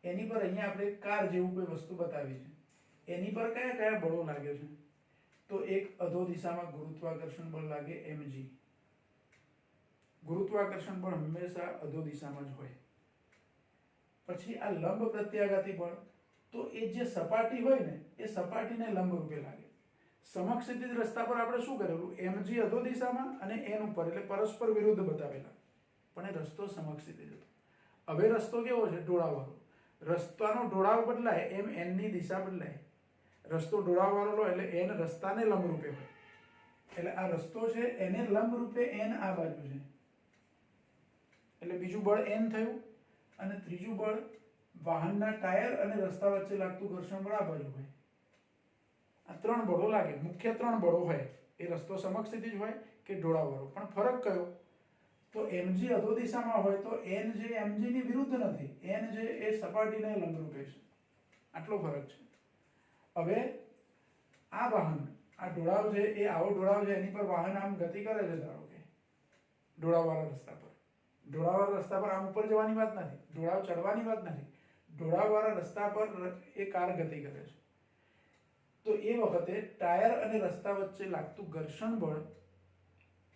એની પર અહીંયા આપણે કાર જેવું કોઈ વસ્તુ બતાવી છે, એની પર કયા કયા બળો લાગે છે? તો એક અધો દિશામાં ગુરુત્વાકર્ષણ બળ લાગે mg. ગુરુત્વાકર્ષણ બળ હંમેશા અધો દિશામાં જ હોય. પછી આ લંબ પ્રત્યાઘાતી બળ, તો એ જે સપાટી હોય ને એ સપાટીને લંબ રૂપે લાગે. સમક્ષિતિજ રસ્તા પર આપણે શું કરેલું? mg અધો દિશામાં અને n ઉપર, એટલે પરસ્પર વિરુદ્ધ બતાવેલા, પણ એ રસ્તો સમક્ષિતિજ હતો. હવે રસ્તો કેવો છે? ઢોળાવવાળો. રસ્તાનો ઢોળાવ બદલાય એમ n ની દિશા બદલાય. રસ્તો ઢોળાવવાળો એટલે n રસ્તાને લંબ રૂપે હોય, એટલે આ રસ્તો છે એને લંબ રૂપે n આ બાજુ છે, એટલે બીજું બળ n થયું. અને ત્રીજું બળ વાહનના ટાયર અને રસ્તા વચ્ચે લાગતું ઘર્ષણ બળ આ બાજુ હોય. આ ત્રણ બળો લાગે, મુખ્ય ત્રણ બળો હોય. એ રસ્તો સમક્ષિતિજ હોય કે ઢોળાવવાળો. પણ ફરક કયો? તો mg અધો દિશામાં હોય તો n જે mg ની વિરુદ્ધ નથી, n જે એ સપાટીને લંબરૂપે છે. આટલો ફરક છે. હવે આ વાહન, આ ઢોળાવ છે એ આવો ઢોળાવ છે, એની પર વાહન આમ ગતિ કરે છે, ધારો કે ઢોળાવવાળા રસ્તા પર. ઢોળાવવાળા રસ્તા પર આમ ઉપર જવાની વાત નથી, ઢોળાવ ચડવાની વાત નથી. ઢોળાવવાળા રસ્તા પર એ કાર ગતિ કરે છે. તો એ વખતે ટાયર અને રસ્તા વચ્ચે લાગતું ઘર્ષણ બળ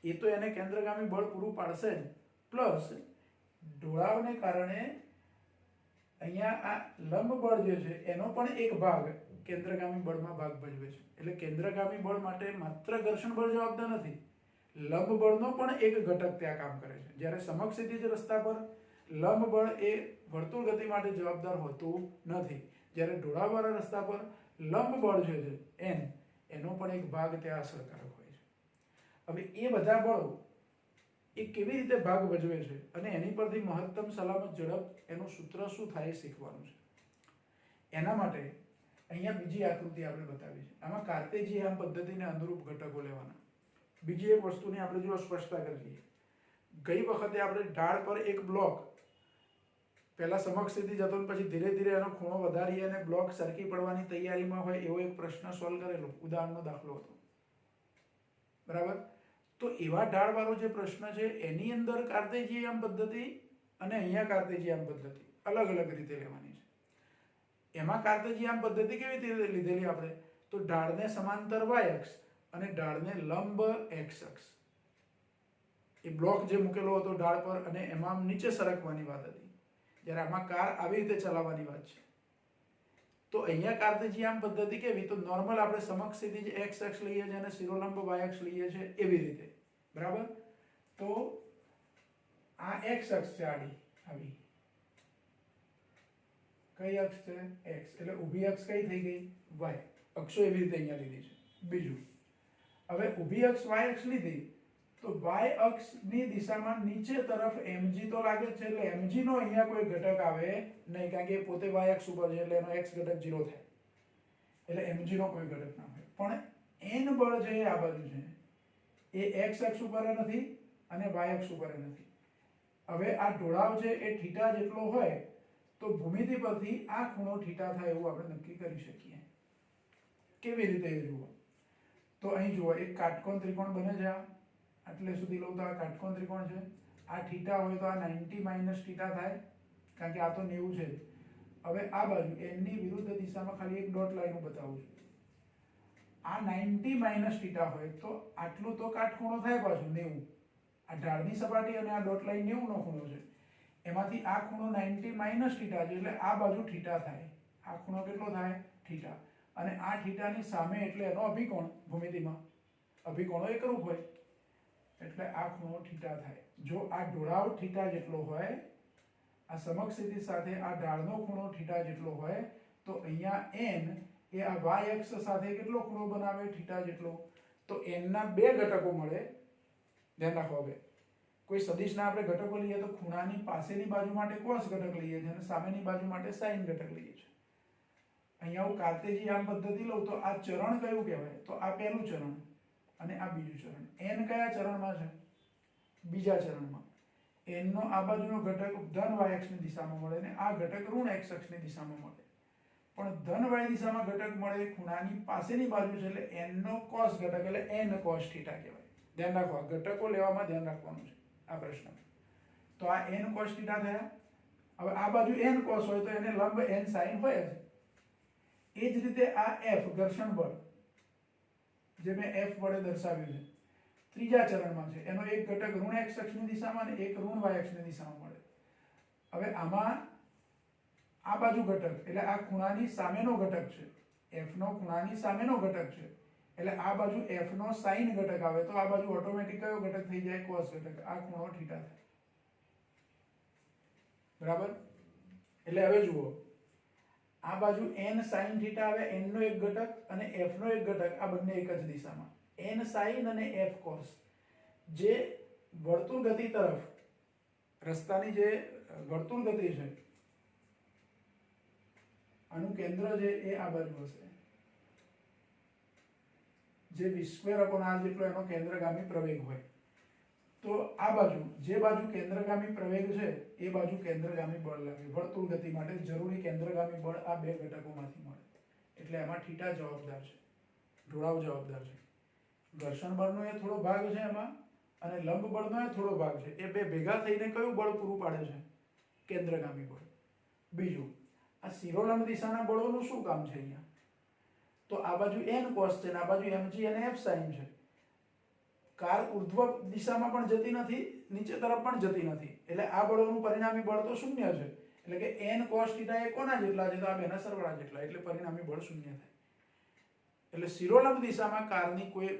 એ તો એને કેન્દ્રગામી બળ પૂરું પાડશે જ, પ્લસ ઢોળાવને કારણે અહીંયા આ લંબ બળ જે છે એનો પણ એક ભાગ કેન્દ્રગામી બળમાં ભાગ ભજવે છે. એટલે કેન્દ્રગામી બળ માટે માત્ર ઘર્ષણ બળ જવાબદાર નથી, લંબ બળનો પણ એક ઘટક ત્યાં કામ કરે છે. જ્યારે સમક્ષિતિજ રસ્તા પર લંબ બળ એ વર્તુળ ગતિ માટે જવાબદાર હોતું નથી, જ્યારે ઢોળાવવાળા રસ્તા પર લંબ બળ જે છે n એનો પણ એક ભાગ ત્યાં અસરકારક હોય છે. હવે એ બધા બળો એ કેવી રીતે ભાગ ભજવે છે અને એની પરથી મહત્તમ સલામત ઝડપ એનું સૂત્ર શું થાય એ શીખવાનું છે. એના માટે અહીંયા બીજી આકૃતિ આપણે બતાવી છે. આમાં કાર્ટેશિયન પદ્ધતિને અનુરૂપ ઘટકો લેવાના. બીજી એક વસ્તુની આપણે જો સ્પષ્ટતા કરી લઈએ. ગઈ વખતે આપણે ઢાળ પર એક બ્લોક પહેલા સમક્ષિતિજ હતો ને પછી ધીરે ધીરે એનો ખૂણો વધારી અને બ્લોક સરકી પડવાની તૈયારીમાં હોય એવો એક પ્રશ્ન સોલ્વ કરેલો, ઉદાહરણનો દાખલો હતો, બરાબર? તો એવા ઢાળવાળો જે પ્રશ્ન છે એની અંદર કાર્ટેશિયન પદ્ધતિ અને અહીંયા કાર્ટેશિયન પદ્ધતિ અલગ અલગ રીતે લેવાની છે. એમાં કાર્ટેશિયન પદ્ધતિ કેવી રીતે લીધેલી આપણે? તો ઢાળને સમાંતર y અક્ષ અને ઢાળને લંબ x અક્ષ. એ બ્લોક જે મૂકેલો હતો ઢાળ પર અને એમાં નીચે સરકવાની વાત હતી, જ્યારે આમાં કાર આવી રીતે ચલાવવાની વાત છે. તો અહીંયા કાર્ટેશિયન પદ્ધતિ કેવી? તો નોર્મલ આપણે સમક્ષિતિજ x અક્ષ લઈએ છીએ અને શિરોલંબ y અક્ષ લઈએ છીએ એવી રીતે, બરાબર? તો આ x અક્ષ છે, આડી આવી કઈ અક્ષ છે? x. એટલે ઊભી અક્ષ કઈ થઈ ગઈ? y. અક્ષો એવી રીતે અહીંયા લીધી છે. બીજું, હવે ઊભી અક્ષ y અક્ષ લીધી તો y અક્ષની દિશામાં નીચે તરફ mg તો લાગે જ છે, એટલે mg નો અહીંયા કોઈ ઘટક આવે નહીં, કારણ કે પોતે y અક્ષ ઉપર છે એટલે એનો x ઘટક 0 થાય, એટલે mg નો કોઈ ઘટક ના હોય. પણ n બળ જે આ બાજુ છે એ x અક્ષ ઉપર નથી અને y અક્ષ ઉપર નથી. હવે આ ઢોળાવ છે એ θ જેટલો હોય તો ભૂમિતિ પરથી આ ખૂણો θ થાય એવું આપણે નક્કી કરી શકીએ. કેવી રીતે એ જુઓ તો અહીં જુઓ, એક કાટકોણ ત્રિકોણ બને છે. આટલે સુધી લઉં તો આ કાટકોણ ત્રિકોણ છે. આ θ હોય તો આ 90 - θ થાય, કારણ કે આ તો 90 છે. હવે આ બાજુ n ની વિરુદ્ધ દિશામાં ખાલી એક ડોટ લાઈન હું બતાવું છું. આ 90 - θ હોય તો આટલું તો કાટખૂણો થાય પાછું 90. આ ઢાળની સપાટી અને આ ડોટ લાઈન 90 નો ખૂણો છે, એમાંથી આ ખૂણો 90 - θ છે, એટલે આ બાજુ θ થાય. આ ખૂણો કેટલો થાય? θ. અને આ θ ની સામે એટલે એનો અભિકોણ, ભૂમિતિમાં અભિકોણો એકરૂપ હોય એટલે આ ખૂણો θ થાય. જો આ ઢોળાવ θ જેટલો હોય, આ સમક્ષિતિજ સાથે આ ઢાળનો ખૂણો θ જેટલો હોય, તો અહીંયા n એ આ y અક્ષ સાથે કેટલો ખૂણો બનાવે? θ જેટલો. તો n ના બે ઘટકો મળે. ધ્યાન રાખો, હવે કોઈ સદિશના આપણે ઘટકો લઈએ તો ખૂણાની પાસેની બાજુ માટે cos ઘટક લઈએ છીએ અને સામેની બાજુ માટે sin ઘટક લઈએ છીએ. અહીંયા હું કાર્ટેશિયન પદ્ધતિ લઉં તો આ ચરણ કયું કહેવાય? તો આ પહેલું ચરણ અને આ બીજું ચરણ. n કયા ચરણમાં છે? બીજા ચરણમાં. n નો આ બાજુનો ઘટક ધન y અક્ષની દિશામાં મળે અને આ ઘટક ઋણ x અક્ષની દિશામાં મળે. પણ ધન y દિશામાં ઘટક મળે ખૂણાની પાસેની બાજુ છે, એટલે n નો cos ઘટક એટલે n cos θ કહેવાય. ધ્યાન રાખો, ઘટકો લેવામાં ધ્યાન રાખવાનું છે આ પ્રશ્ન. તો આ n cos θ થયા હવે આ બાજુ n cos હોય તો એને લંબ n sin હોય જ. એ જ રીતે આ F ઘર્ષણ બળ જે મેં F વડે દર્શાવ્યું છે ત્રીજા ચરણમાં છે, એનો એક ઘટક ઋણ x અક્ષની દિશામાં અને એક ઋણ y અક્ષની દિશામાં મળે. હવે આમાં આ બાજુ ઘટક એટલે આ ખૂણાની સામેનો ઘટક છે, F નો ખૂણાની સામેનો ઘટક છે, એટલે આ બાજુ F નો sin ઘટક આવે તો આ બાજુ ઓટોમેટિક કયો ઘટક થઈ જાય? cos ઘટક. આ ખૂણો થીટા થાય. બરાબર? એટલે હવે જુઓ, આ બાજુ n sin થીટા આવે, n નો એક ઘટક અને f નો એક ઘટક, આ બંને એક જ દિશામાં, n sin અને f cos. જે વર્તુળ ગતિ તરફ રસ્તાની જે વર્તુળ ગતિ છે, આનું કેન્દ્ર છે એ આ બાજુ હશે, જે v²r જેટલો એનો કેન્દ્રગામી પ્રવેગ હોય. તો આ બાજુ જે બાજુ કેન્દ્રગામી પ્રવેગ છે એ બાજુ કેન્દ્રગામી બળ લાગે. વર્તુળ ગતિ માટે જરૂરી કેન્દ્રગામી બળ આ બે ઘટકોમાંથી મળે. એટલે એમાં થીટા જવાબદાર છે, ઢોળાવ જવાબદાર છે. ઘર્ષણ બળનો એ થોડો ભાગ છે એમાં, અને લંબ બળનો એ થોડો ભાગ છે. એ બે ભેગા થઈને કયું બળ પૂરું પાડે છે? કેન્દ્રગામી બળ. બીજું, આ શિરોલંબ દિશાના બળોનું શું કામ છે અહીંયા? તો આ બાજુ n cos છે અને આ બાજુ mg અને f sin છે. કાર ઉર્ધ્વ દિશામાં પણ જતી નથી, નીચે તરફ પણ જતી નથી, એટલે આ બળોનું પરિણામી બળ તો શૂન્ય છે. એટલે કે n cos θ એ કોના જેટલા છે? તો આ બેના સરવાળા જેટલા, એટલે પરિણામી બળ શૂન્ય થાય. એટલે શિરોલંબ દિશામાં કારની કોઈ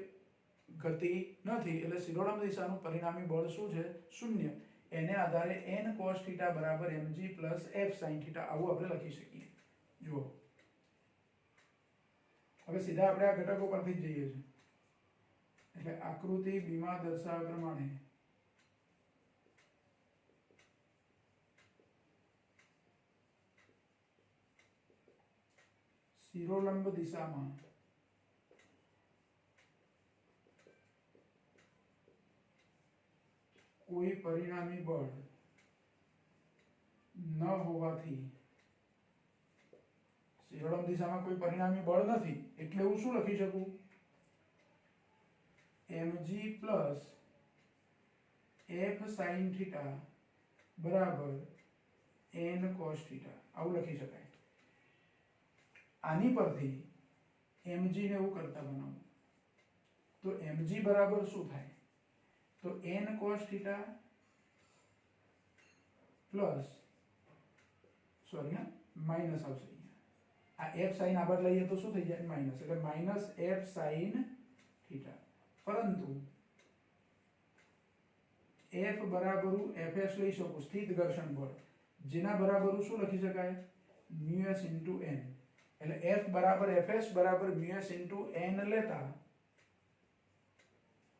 ગતિ નથી, એટલે શિરોલંબ દિશાનું પરિણામી બળ શું છે? શૂન્ય. એને આધારે n cos θ બરાબર mg પ્લસ f sin θ આવું આપણે લખી શકીએ. જુઓ, હવે સીધા આપણે આ ઘટકો પરથી જ જઈએ છીએ. એટલે આકૃતિ b માં દર્શાવ્યા પ્રમાણે શિરોલંબ દિશામાં કોઈ પરિણામી બળ ન હોવાથી, શિરોલંબ દિશામાં કોઈ પરિણામી બળ નથી, એટલે હું શું લખી શકું? mg પ્લસ f sin θ બરાબર n cos θ આવું લખી શકાય. આની પરથી mg ને એવું કરતા બનાવું તો mg બરાબર શું થાય? તો n cos θ પ્લસ માઇનસ આવશે અહીંયા. આ f sin આ બાજુ લઈએ તો શું થઈ જાય? માઇનસ. એટલે માઇનસ f sin θ. પરંતુ f બરાબર fs લઈ શકું, સ્થિત ઘર્ષણ બળ, જેના બરાબર શું લખી શકાય? μs * n. એટલે f બરાબર fs બરાબર μs * n લેતા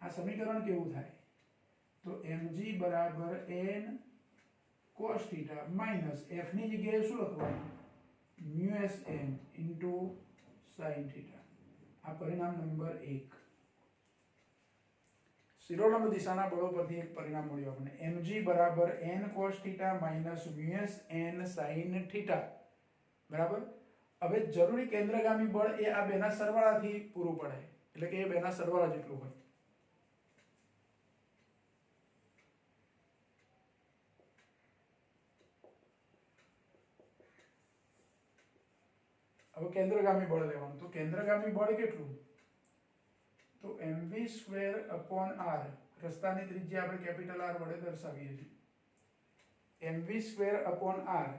આ સમીકરણ કેવું થાય? તો mg બરાબર n cos θ માઇનસ f ની જગ્યાએ શું લખવાનું? μs n sin θ. આ પરિણામ નંબર 1. શિરોલંબ દિશાના બળો પરથી એક પરિણામ મળ્યું આપણને. mg બરાબર n cos θ minus μs n sin θ. બરાબર? હવે જરૂરી કેન્દ્રગામી બળ એ આ બેના સરવાળાથી પૂરું પડે, એટલે કે એ બેના સરવાળા જેટલું હોય. હવે કેન્દ્રગામી બળ લેવાનું. તો કેન્દ્રગામી બળ કેટલું? તો mv²/r, રસ્તાની ત્રિજ્યા આપણે કેપિટલ R વડે દર્શાવીએ છીએ. mv²/r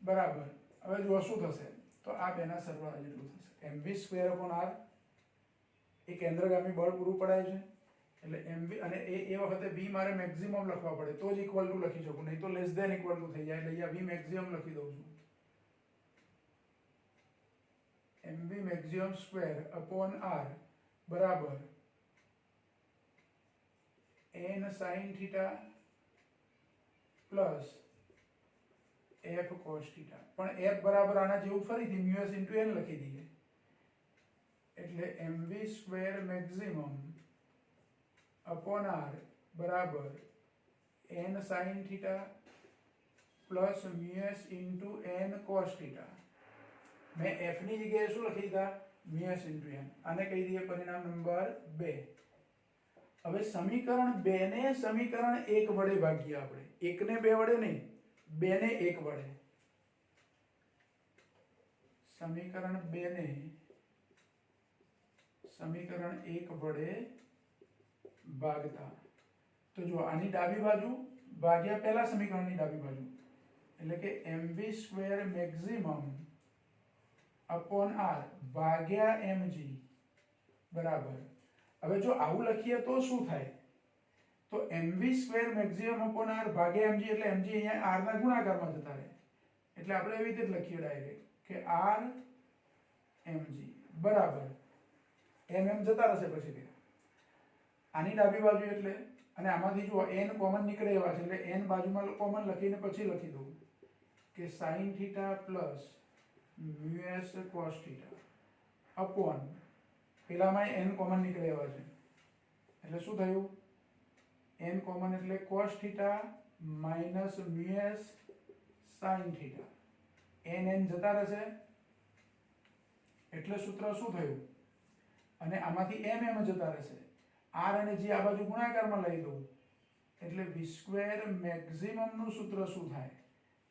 બરાબર, હવે જો શું થશે? તો આ બેના સરવાળા જેટલું થશે. mv²/r એ કેન્દ્રગામી બળ પૂરું પડાય છે, એટલે mv, અને એ વખતે v મારે મેક્સિમમ લખવા પડે તો જ ઇક્વલ ટુ લખી શકું, નહીં તો લેસ ધેન ઇક્વલ ટુ થઈ જાય. એટલે અહીંયા v મેક્સિમમ લખી દઉં છું. mv maximum²/r બરાબર n sin θ plus f cos θ. પણ f બરાબર આના જેવું ફરીથી μs * n લખી દઈએ. એટલે mv² maximum/r બરાબર n sin θ plus μs * n cos θ. મેં f ની જગ્યાએ શું લખી દીધા? μs * n. આને કહી દઈએ પરિણામ નંબર 2. હવે સમીકરણ 2 ને સમીકરણ 1 વડે ભાગીએ આપણે. 1 ને 2 વડે નહીં, 2 ને 1 વડે. સમીકરણ 2 ને સમીકરણ 1 વડે ભાગતા. તો જો આની ડાબી બાજુ ભાગ્યા પહેલા સમીકરણની ડાબી બાજુ, એટલે કે mv² મેક્સિમમ અપોન r ભાગ્યા mg બરાબર. હવે જો આવું લખીએ તો શું થાય? તો mv² મેક્સિમમ અપોન r ભાગ્યા mg, એટલે mg અહીંયા r ના ગુણાકારમાં જતા રહે, એટલે આપણે એવી રીતે જ લખીએ ડાયરેક્ટ કે r mg બરાબર mm જતા રહેશે પછી તે આની ડાબી બાજુ, એટલે અને આમાંથી જો n કોમન નીકળે એવા છે, એટલે n બાજુમાં કોમન લખીને પછી લખી દઉં કે sin θ plus mu s cos θ upon પેલામાં n કોમન નીકળે એવા છે, એટલે શું થયું? n કોમન એટલે cos θ minus mu s sin θ. n જતા રહેશે એટલે સૂત્ર શું થયું? અને આમાંથી m જતા રહેશે, r અને g આ બાજુ ગુણાકારમાં લઈ દઉં, એટલે v² મેક્સિમમ નું સૂત્ર શું થાય?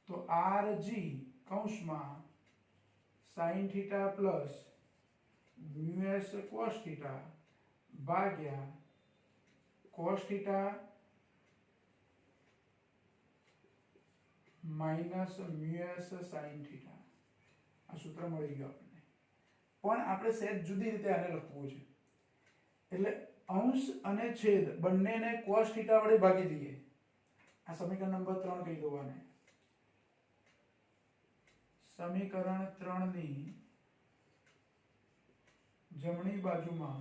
તો rg કૌંસમાં sin θ પ્લસ મ્યુએસ cos θ ભાગ્યા cos θ માઇનસ મ્યુએસ sin θ. આ સૂત્ર મળી ગયું આપણને. પણ આપણે સહેજ જુદી રીતે આને લખવું છે, એટલે અંશ અને છેદ બંનેને cos θ વડે ભાગી દઈએ. આ સમીકરણ નંબર 3 કહી દઉં આને. સમીકરણ 3 ની જમણી બાજુમાં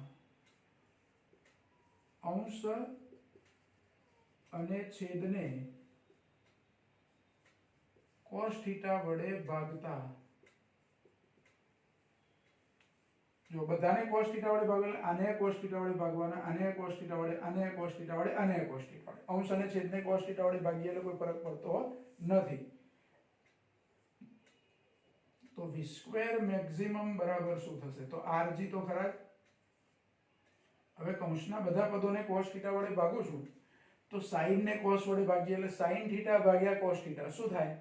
અંશ અને છેદને cos θ વડે ભાગતા. જો બધાને cos θ વડે ભાગેલ, આને cos θ વડે ભાગવાના, આને cos θ વડે, આને cos θ વડે, આને cos θ વડે. અંશ અને છેદને cos θ વડે ભાગીએ એટલે કોઈ ફરક પડતો નથી. તો v² મેક્સિમમ બરાબર શું થશે? તો rg તો ખરા જ. હવે કૌંસના બધા પદોને cos θ વડે ભાગું છું, તો sin ને cos વડે ભાગીએ એટલે sin θ ભાગ્યા cos θ શું થાય?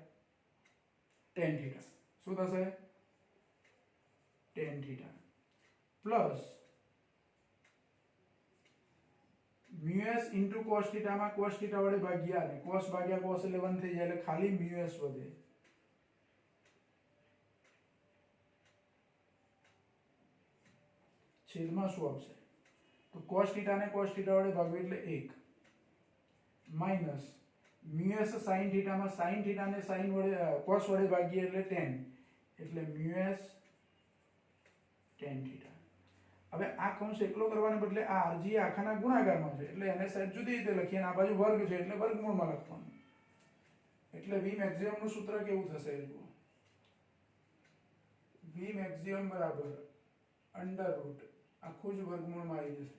tan θ. શું થશે? tan θ plus mu s into cos θ માં cos θ વડે ભાગ્યા, અને cos ભાગ્યા cos એટલે 1 થઈ જાય, એટલે ખાલી મ્યુએસ વધે. છેદમાં શું આવશે? તો cos θ ને cos θ વડે ભાગવું એટલે 1 માઇનસ મ્યુએસ sin θ માં sin θ ને sin વડે cos વડે ભાગીએ એટલે tan, એટલે મ્યુએસ tan θ. હવે આ કૌંસ એકલો કરવાને બદલે આ rg આખાના ગુણાકારમાં છે, એટલે એને સહેજ જુદી રીતે લખીએ, અને આ બાજુ વર્ગ છે એટલે વર્ગમૂળમાં લખવાનું. એટલે v મેક્સિમમ નું સૂત્ર કેવું થશે? જુઓ, v મેક્સિમમ બરાબર અંડર રૂટ આખું જ વર્ગમૂળમાં આવી જશે.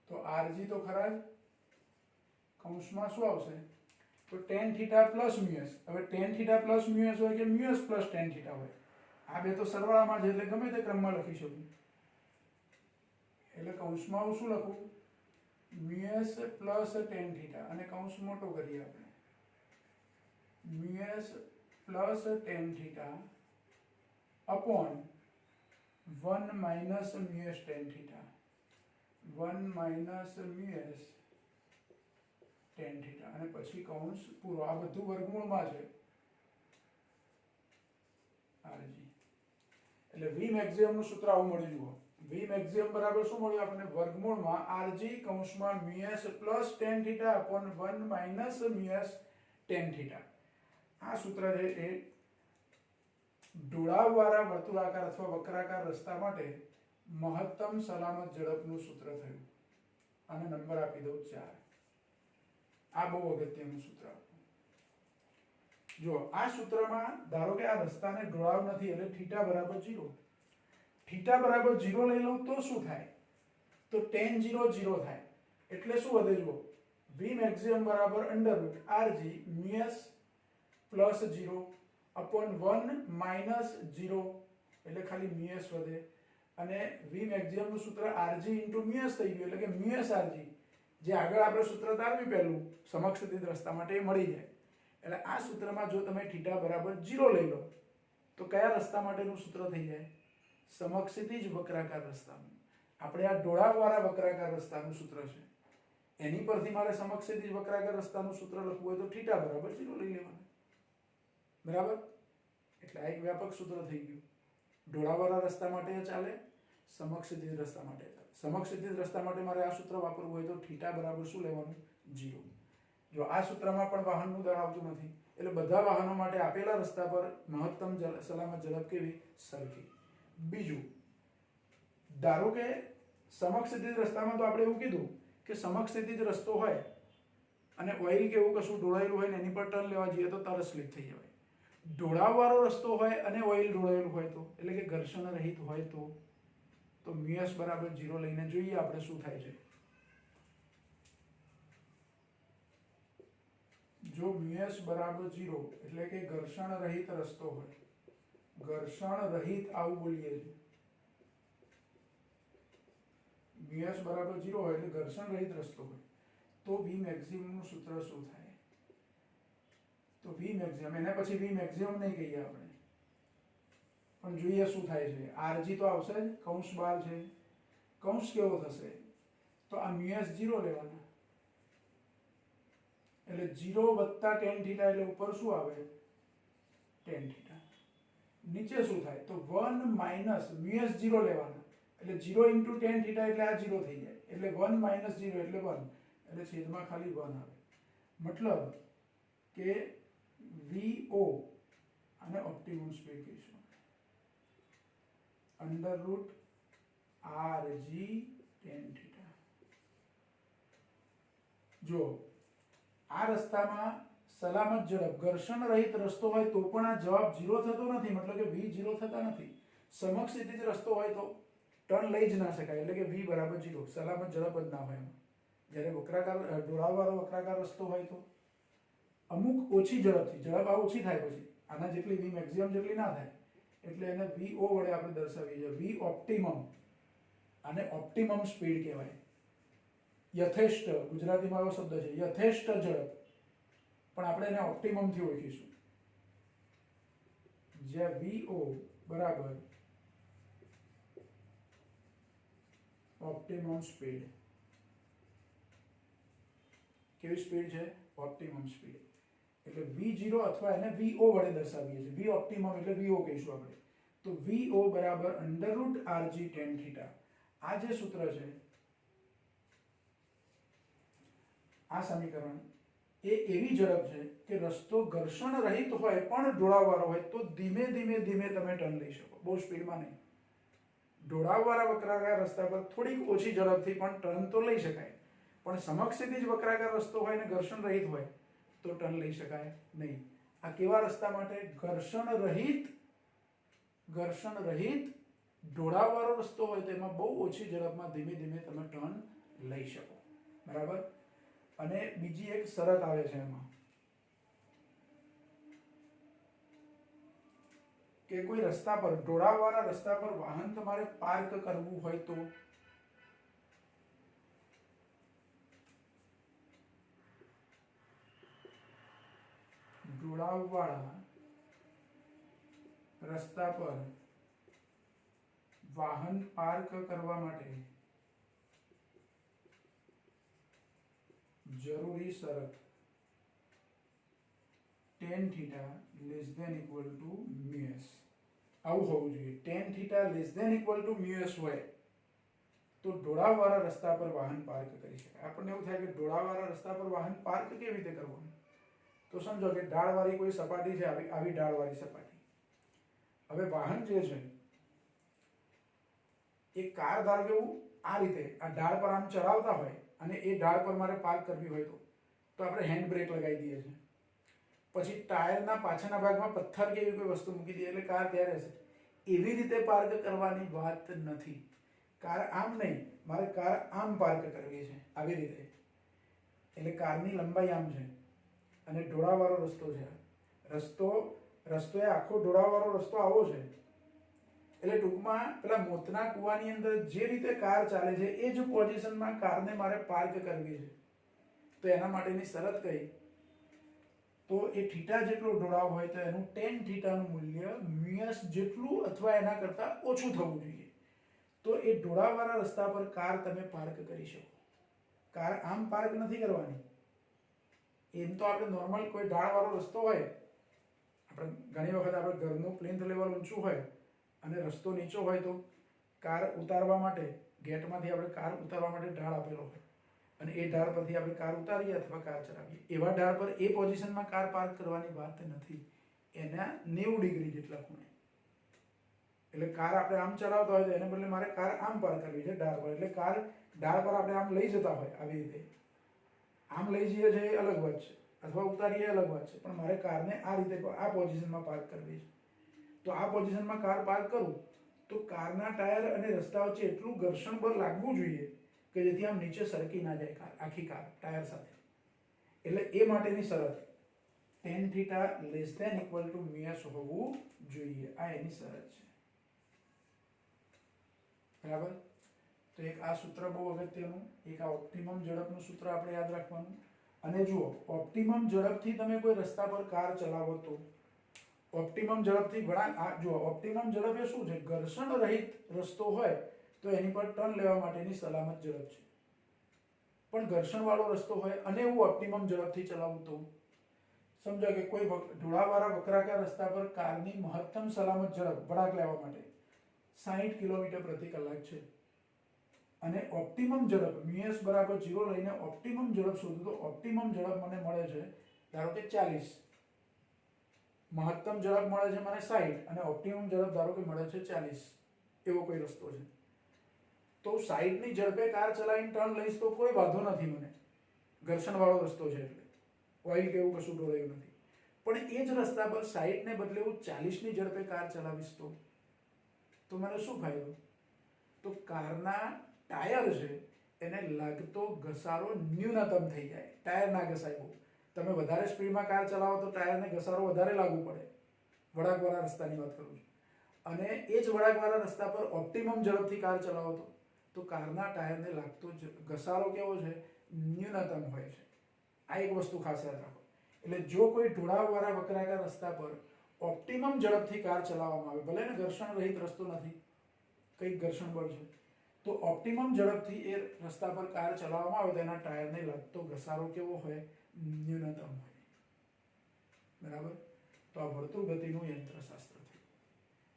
તો rg તો ખરા જ. કૌંસમાં શું આવશે? તો tan θ પ્લસ મ્યુએસ. હવે tan θ પ્લસ મ્યુએસ હોય કે મ્યુએસ પ્લસ tan θ હોય, આ બે તો સરવાળામાં છે, એટલે ગમે તે ક્રમમાં લખી શકું. એટલે કૌંસમાં હું શું લખું? મ્યુએસ પ્લસ tan θ, અને કૌંસ મોટો કરીએ આપણે, mu s plus tan θ upon 1 minus mu s tan θ, 1 minus mu s tan θ, અને પછી કૌંસ પૂરો. આ બધું વર્ગમૂળમાં છે rg. એટલે v મેક્સિમમ નું સૂત્ર આવું મળ્યું. જુઓ, v મેક્સિમમ બરાબર શું મળ્યું આપણને? વર્ગમૂળમાં rg કૌંસમાં mu s plus tan θ upon 1 minus mu s tan θ. આ સૂત્ર છે એ ઢોળાવવાળા વર્તુળાકાર અથવા વક્રાકાર રસ્તા માટે મહત્તમ સલામત ઝડપનું સૂત્ર થયું. આને નંબર આપી દઉં 4. આ બહુ અગત્યનું સૂત્ર. જો આ સૂત્રમાં ધારો કે આ રસ્તાને ઢોળાવ નથી, એટલે θ બરાબર 0. θ બરાબર 0 લઈ લઉં તો શું થાય? તો tan 0 0 થાય, એટલે શું વધે? જુઓ, v મેક્સિમમ બરાબર under route rg mu s plus 0 upon 1 minus 0 એટલે ખાલી મ્યુએસ વધે અને v મેક્સિમમ નું સૂત્ર rg * મ્યુએસ થઈ ગયું એટલે કે મ્યુએસ rg જે આગળ આપણે સૂત્ર તારવી પહેલું સમક્ષ સ્થિત રસ્તા માટે મળી જાય એટલે આ સૂત્રમાં જો તમે θ બરાબર 0 લઈ લો તો કયા રસ્તા માટેનું સૂત્ર થઈ જાય સમક્ષિતિજ વક્રાકાર રસ્તાનું આપણે આ ઢોળાવવાળા વક્રાકાર રસ્તાનું સૂત્ર છે એની પરથી મારે સમક્ષિતિજ વક્રાકાર રસ્તાનું સૂત્ર લખવું હોય તો θ બરાબર 0 લઈ લેવાનું બરાબર એટલે આ એક વ્યાપક સૂત્ર થઈ ગયું ઢોળાવવાળા રસ્તા માટે ચાલે સમક્ષિતિજ રસ્તા માટે ચાલે સમક્ષિતિજ રસ્તા માટે મારે આ સૂત્ર વાપરવું હોય તો θ બરાબર શું લેવાનું 0 જો આ સૂત્રમાં પણ વાહનનું દળ આવતું નથી એટલે બધા વાહનો માટે આપેલા રસ્તા પર મહત્તમ સલામત ઝડપ કેવી સરખી બીજું ધારો કે સમક્ષિતિજ રસ્તામાં તો આપણે એવું કીધું કે સમક્ષિતિજ રસ્તો હોય અને ઓઇલ કે એવું કશું ઢોળાયેલું હોય ને એની પર ટર્ન લેવા જઈએ તો તરત સ્લીપ થઈ જવાય ઢોળાવવાળો રસ્તો હોય અને ઓઇલ ઢોળાયેલું હોય તો એટલે કે ઘર્ષણ રહિત હોય તો મ્યુએસ બરાબર 0 લઈને જોઈએ આપણે શું થાય છે જો મ્યુએસ બરાબર 0 એટલે કે ઘર્ષણ રહિત રસ્તો હોય ઘર્ષણ રહિત આવું બોલીએ છીએ મ્યુએસ બરાબર 0 હોય એટલે ઘર્ષણ રહિત રસ્તો હોય તો v મેક્સિમમ નું સૂત્ર શું થાય તો v મેક્સિમમ એને પછી v મેક્સિમમ નહીં કહીએ આપણે પણ જોઈએ શું થાય છે rg તો આવશે જ કૌંસ બહાર છે કૌંસ કેવો થશે તો આ મ્યુએસ 0 લેવાના એટલે 0 + tan θ એટલે ઉપર શું આવે tan θ નીચે શું થાય તો 1 માઈનસ મ્યુએસ 0 લેવાના એટલે 0 * tan θ એટલે આ 0 થઈ જાય એટલે 1 - 0 એટલે 1 એટલે છેદમાં ખાલી 1 આવે મતલબ કે vo આને ઓપ્ટિમમ સ્પીડ કહીશું √rg tan θ જો આ રસ્તામાં સલામત ઝડપ ઘર્ષણ રહિત રસ્તો હોય તો પણ આ જવાબ 0 થતો નથી મતલબ કે v 0 થતા નથી સમક્ષિતિજ રસ્તો હોય તો ટર્ન લઈ જ ના શકાય એટલે કે v બરાબર 0 સલામત ઝડપ જ ના હોય જ્યારે વક્રાકાર ઢોળાવવાળો વક્રાકાર રસ્તો હોય તો અમુક ઓછી ઝડપથી ઝડપ આ ઓછી થાય પછી આના જેટલી v મેક્સિમમ જેટલી ના થાય એટલે એને vo વડે આપણે દર્શાવીએ છીએ v ઓપ્ટિમમ આને ઓપ્ટિમમ સ્પીડ કહેવાય યથેષ્ટ ગુજરાતીમાં એવો શબ્દ છે યથેષ્ટ ઝડપ પણ આપણે એને ઓપ્ટિમમ થી ઓળખીશું જ્યાં vo બરાબર ઓપ્ટિમમ સ્પીડ કેવી સ્પીડ છે ઓપ્ટિમમ સ્પીડ એટલે v0 અથવા એને vo વડે દર્શાવીએ છીએ v ઓપ્ટિમમ એટલે vo કહીશું આપણે તો vo બરાબર √rg tan θ આ જે સૂત્ર છે આ સમીકરણ એ એવી ઝડપ છે કે રસ્તો ઘર્ષણ રહિત હોય પણ ઢોળાવવાળો હોય તો ધીમે ધીમે તમે ટર્ન લઈ શકો બહુ સ્પીડમાં નહીં ઢોળાવવાળા વક્રાકાર રસ્તા પર થોડીક ઓછી ઝડપથી પણ ટર્ન તો લઈ શકાય પણ સમક્ષિતિજ વક્રાકાર રસ્તો હોય ને ઘર્ષણ રહિત હોય તો ટર્ન લઈ શકાય નહીં આ કેવા રસ્તા માટે ઘર્ષણ રહિત ઢોળાવવાળો રસ્તો હોય તો એમાં બહુ ઓછી ઝડપમાં ધીમે ધીમે તમે ટર્ન લઈ શકો બરાબર અને બીજી એક શરત આવે છે એમાં કે કોઈ રસ્તા પર ઢોળાવવાળા રસ્તા પર વાહન તમારે પાર્ક કરવું હોય તો ઢોળાવવાળા રસ્તા પર વાહન પાર્ક કરવા માટે જરૂરી શરત tan θ ≤ µs આવું હોવું જોઈએ tan θ ≤ µs હોય તો ઢોળાવવાળા રસ્તા પર વાહન પાર્ક કરી શકાય આપણને એવું થાય કે ઢોળાવવાળા રસ્તા પર વાહન પાર્ક કેવી રીતે કરવાનું તો સમજો કે ઢાળવાળી કોઈ સપાટી છે આવી ઢાળવાળી સપાટી હવે વાહન જે છે એ કાર ધારો કે આ રીતે આ ઢાળ પર આમ ચલાવતા હોય અને એ ઢાળ પર મારે પાર્ક કરવી હોય તો આપણે હેન્ડ બ્રેક લગાવી દઈએ છીએ પછી ટાયરના પાછળના ભાગમાં પથ્થર કે એવી કોઈ વસ્તુ મૂકી દઈએ એટલે કાર ત્યાં રહેશે એવી રીતે પાર્ક કરવાની વાત નથી કાર આમ નહીં મારે કાર આમ પાર્ક કરવી છે આવી રીતે એટલે કારની લંબાઈ આમ છે અને ઢોળાવવાળો રસ્તો છે રસ્તો રસ્તો એ આખો ઢોળાવવાળો રસ્તો આવો છે, એટલે ટૂંકમાં પેલા મોતના કૂવાની અંદર જે રીતે કાર ચાલે છે એ જ પોઝિશનમાં કારને મારે પાર્ક કરવી છે. તો એના માટેની શરત કઈ, તો એ થીટા જેટલો ઢોળાવ હોય તો એનું ટેન થીટાનું મૂલ્ય મ્યુએસ જેટલું અથવા એના કરતાં ઓછું થવું જોઈએ. તો એ ઢોળાવવાળા રસ્તા પર કાર તમે પાર્ક કરી શકો. કાર આમ પાર્ક નથી કરવાની. એમ તો આપણે નોર્મલ કોઈ ઢાળવાળો રસ્તો હોય, આપણે ઘણી વખત આપણે ઘરનું પ્લિન્થ લેવલ ઊંચું હોય અને રસ્તો નીચો હોય તો કાર ઉતારવા માટે ગેટમાંથી આપણે કાર ઉતારવા માટે ઢાળ આપેલો હોય અને એ ઢાળ પરથી આપણે કાર ઉતારીએ અથવા કાર ચલાવીએ. એવા ઢાળ પર એ પોઝિશનમાં કાર પાર્ક કરવાની વાત નથી, એના 90 ડિગ્રી જેટલા ખૂણે. એટલે કાર આપણે આમ ચલાવતા હોય તો એને બદલે મારે કાર આમ પાર્ક કરવી છે ઢાળ પર. એટલે કાર ઢાળ પર આપણે આમ લઈ જતા હોય આવી રીતે આમ લઈ જઈએ છે એ અલગ વાત છે, અથવા ઉતારીએ અલગ વાત છે, પણ મારે કારને આ રીતે આ પોઝિશનમાં પાર્ક કરવી છે. તો આ પોઝિશનમાં કાર પાર્ક કરું તો કારના ટાયર અને રસ્તા વચ્ચે એટલું ઘર્ષણ બળ લાગવું જોઈએ કે જેથી આમ નીચે સરકી ના જાય કાર, આખી કાર ટાયર સાથે. એટલે એ માટેની શરત tan θ less than equal to mu s હોવું જોઈએ. આ એની શરત છે. બરાબર. તો એક આ સૂત્ર બહુ અગત્યનું, એક આ ઓપ્ટિમમ ઝડપનું સૂત્ર આપણે યાદ રાખવાનું. અને જુઓ, ઓપ્ટિમમ ઝડપથી તમે કોઈ રસ્તા પર કાર ચલાવો તો ઓપ્ટિમમ ઝડપથી વળાંક, આ જુઓ ઓપ્ટિમમ ઝડપ એ શું છે, ઘર્ષણ રહિત રસ્તો હોય તો એની પર ટર્ન લેવા માટેની સલામત ઝડપ છે. પણ ઘર્ષણ વાળો રસ્તો હોય અને હું ઓપ્ટિમમ ઝડપથી ચલાવું તો સમજો કે કોઈ ઢોળાવવાળા વક્રાકાર રસ્તા પર કારની મહત્તમ સલામત ઝડપ વળાંક લેવા માટે 60 કિલોમીટર પ્રતિ કલાક છે અને ઓપ્ટિમમ ઝડપ મ્યુએસ બરાબર 0 લઈને ઓપ્ટિમમ ઝડપ શોધું તો ઓપ્ટિમમ ઝડપ મને મળે છે ધારો કે 40, મહત્તમ ઝડપ મળે છે મને 60 અને ઓપ્ટિમમ ઝડપ ધારો કે મળે છે 40. એવો કોઈ રસ્તો છે તો 60 ની ઝડપે કાર ચલાવીને ટર્ન લઈશ તો કોઈ વાંધો નથી મને, ઘર્ષણ વાળો રસ્તો છે એટલે ઓઇલ કે એવું કશું ઢોળાયું નથી. પણ એ જ રસ્તા પર 60 ને બદલે હું 40 ની ઝડપે કાર ચલાવીશ તો મને શું ફાયદો, તો કારના ટાયર છે એને લાગતો ઘસારો ન્યૂનતમ થઈ જાય. ટાયર ના ઘસાય બહુ. તમે વધારે સ્પીડમાં કાર ચલાવો તો ટાયરને ઘસારો વધારે લાગુ પડે. વળાંકવાળા રસ્તાની વાત કરું છું. અને એ જ વળાંકવાળા રસ્તા પર ઓપ્ટિમમ ઝડપથી કાર ચલાવો તો કારના ટાયરને લાગતો ઘસારો કેવો છે, ન્યૂનતમ હોય છે. આ એક વસ્તુ ખાસ યાદ રાખો. એટલે જો કોઈ ઢોળાવવાળા વક્રાકાર રસ્તા પર ઓપ્ટિમમ ઝડપથી કાર ચલાવવામાં આવે, ભલે ને ઘર્ષણ રહિત રસ્તો નથી, કંઈક ઘર્ષણ બળ છે, તો ઓપ્ટિમમ ઝડપથી એ રસ્તા પર કાર ચલાવવામાં આવે તો એના ટાયરને લાગતો ઘસારો કેવો હોય, ન્યૂનતમ હોય. બરાબર. તો આ વર્તુળ ગતિનું યંત્રશાસ્ત્ર થયું.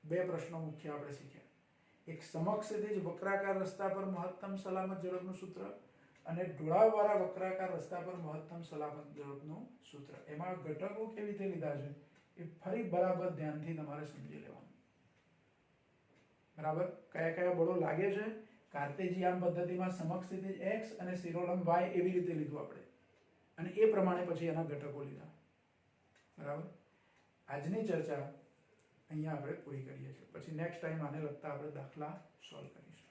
2 પ્રશ્નો મુખ્ય આપણે શીખ્યા. એક સમક્ષિતિજ વક્રાકાર રસ્તા પર મહત્તમ સલામત ઝડપનું સૂત્ર અને ઢોળાવવાળા વક્રાકાર રસ્તા પર મહત્તમ સલામત ઝડપનું સૂત્ર. એમાં ઘટકો કેવી રીતે લીધા છે એ ફરી બરાબર ધ્યાનથી તમારે સમજી લેવાનું. બરાબર. કયા કયા બળો લાગે છે, કાર્ટેશિયન પદ્ધતિમાં સમક્ષિતિજ x અને શિરોલંબ y એવી રીતે લીધું આપણે અને એ પ્રમાણે પછી એના ઘટકો લીધા. બરાબર. આજની ચર્ચા અહીંયા આપણે પૂરી કરીએ છીએ. પછી નેક્સ્ટ ટાઈમ આને લગતા આપણે દાખલા સોલ્વ કરીશું.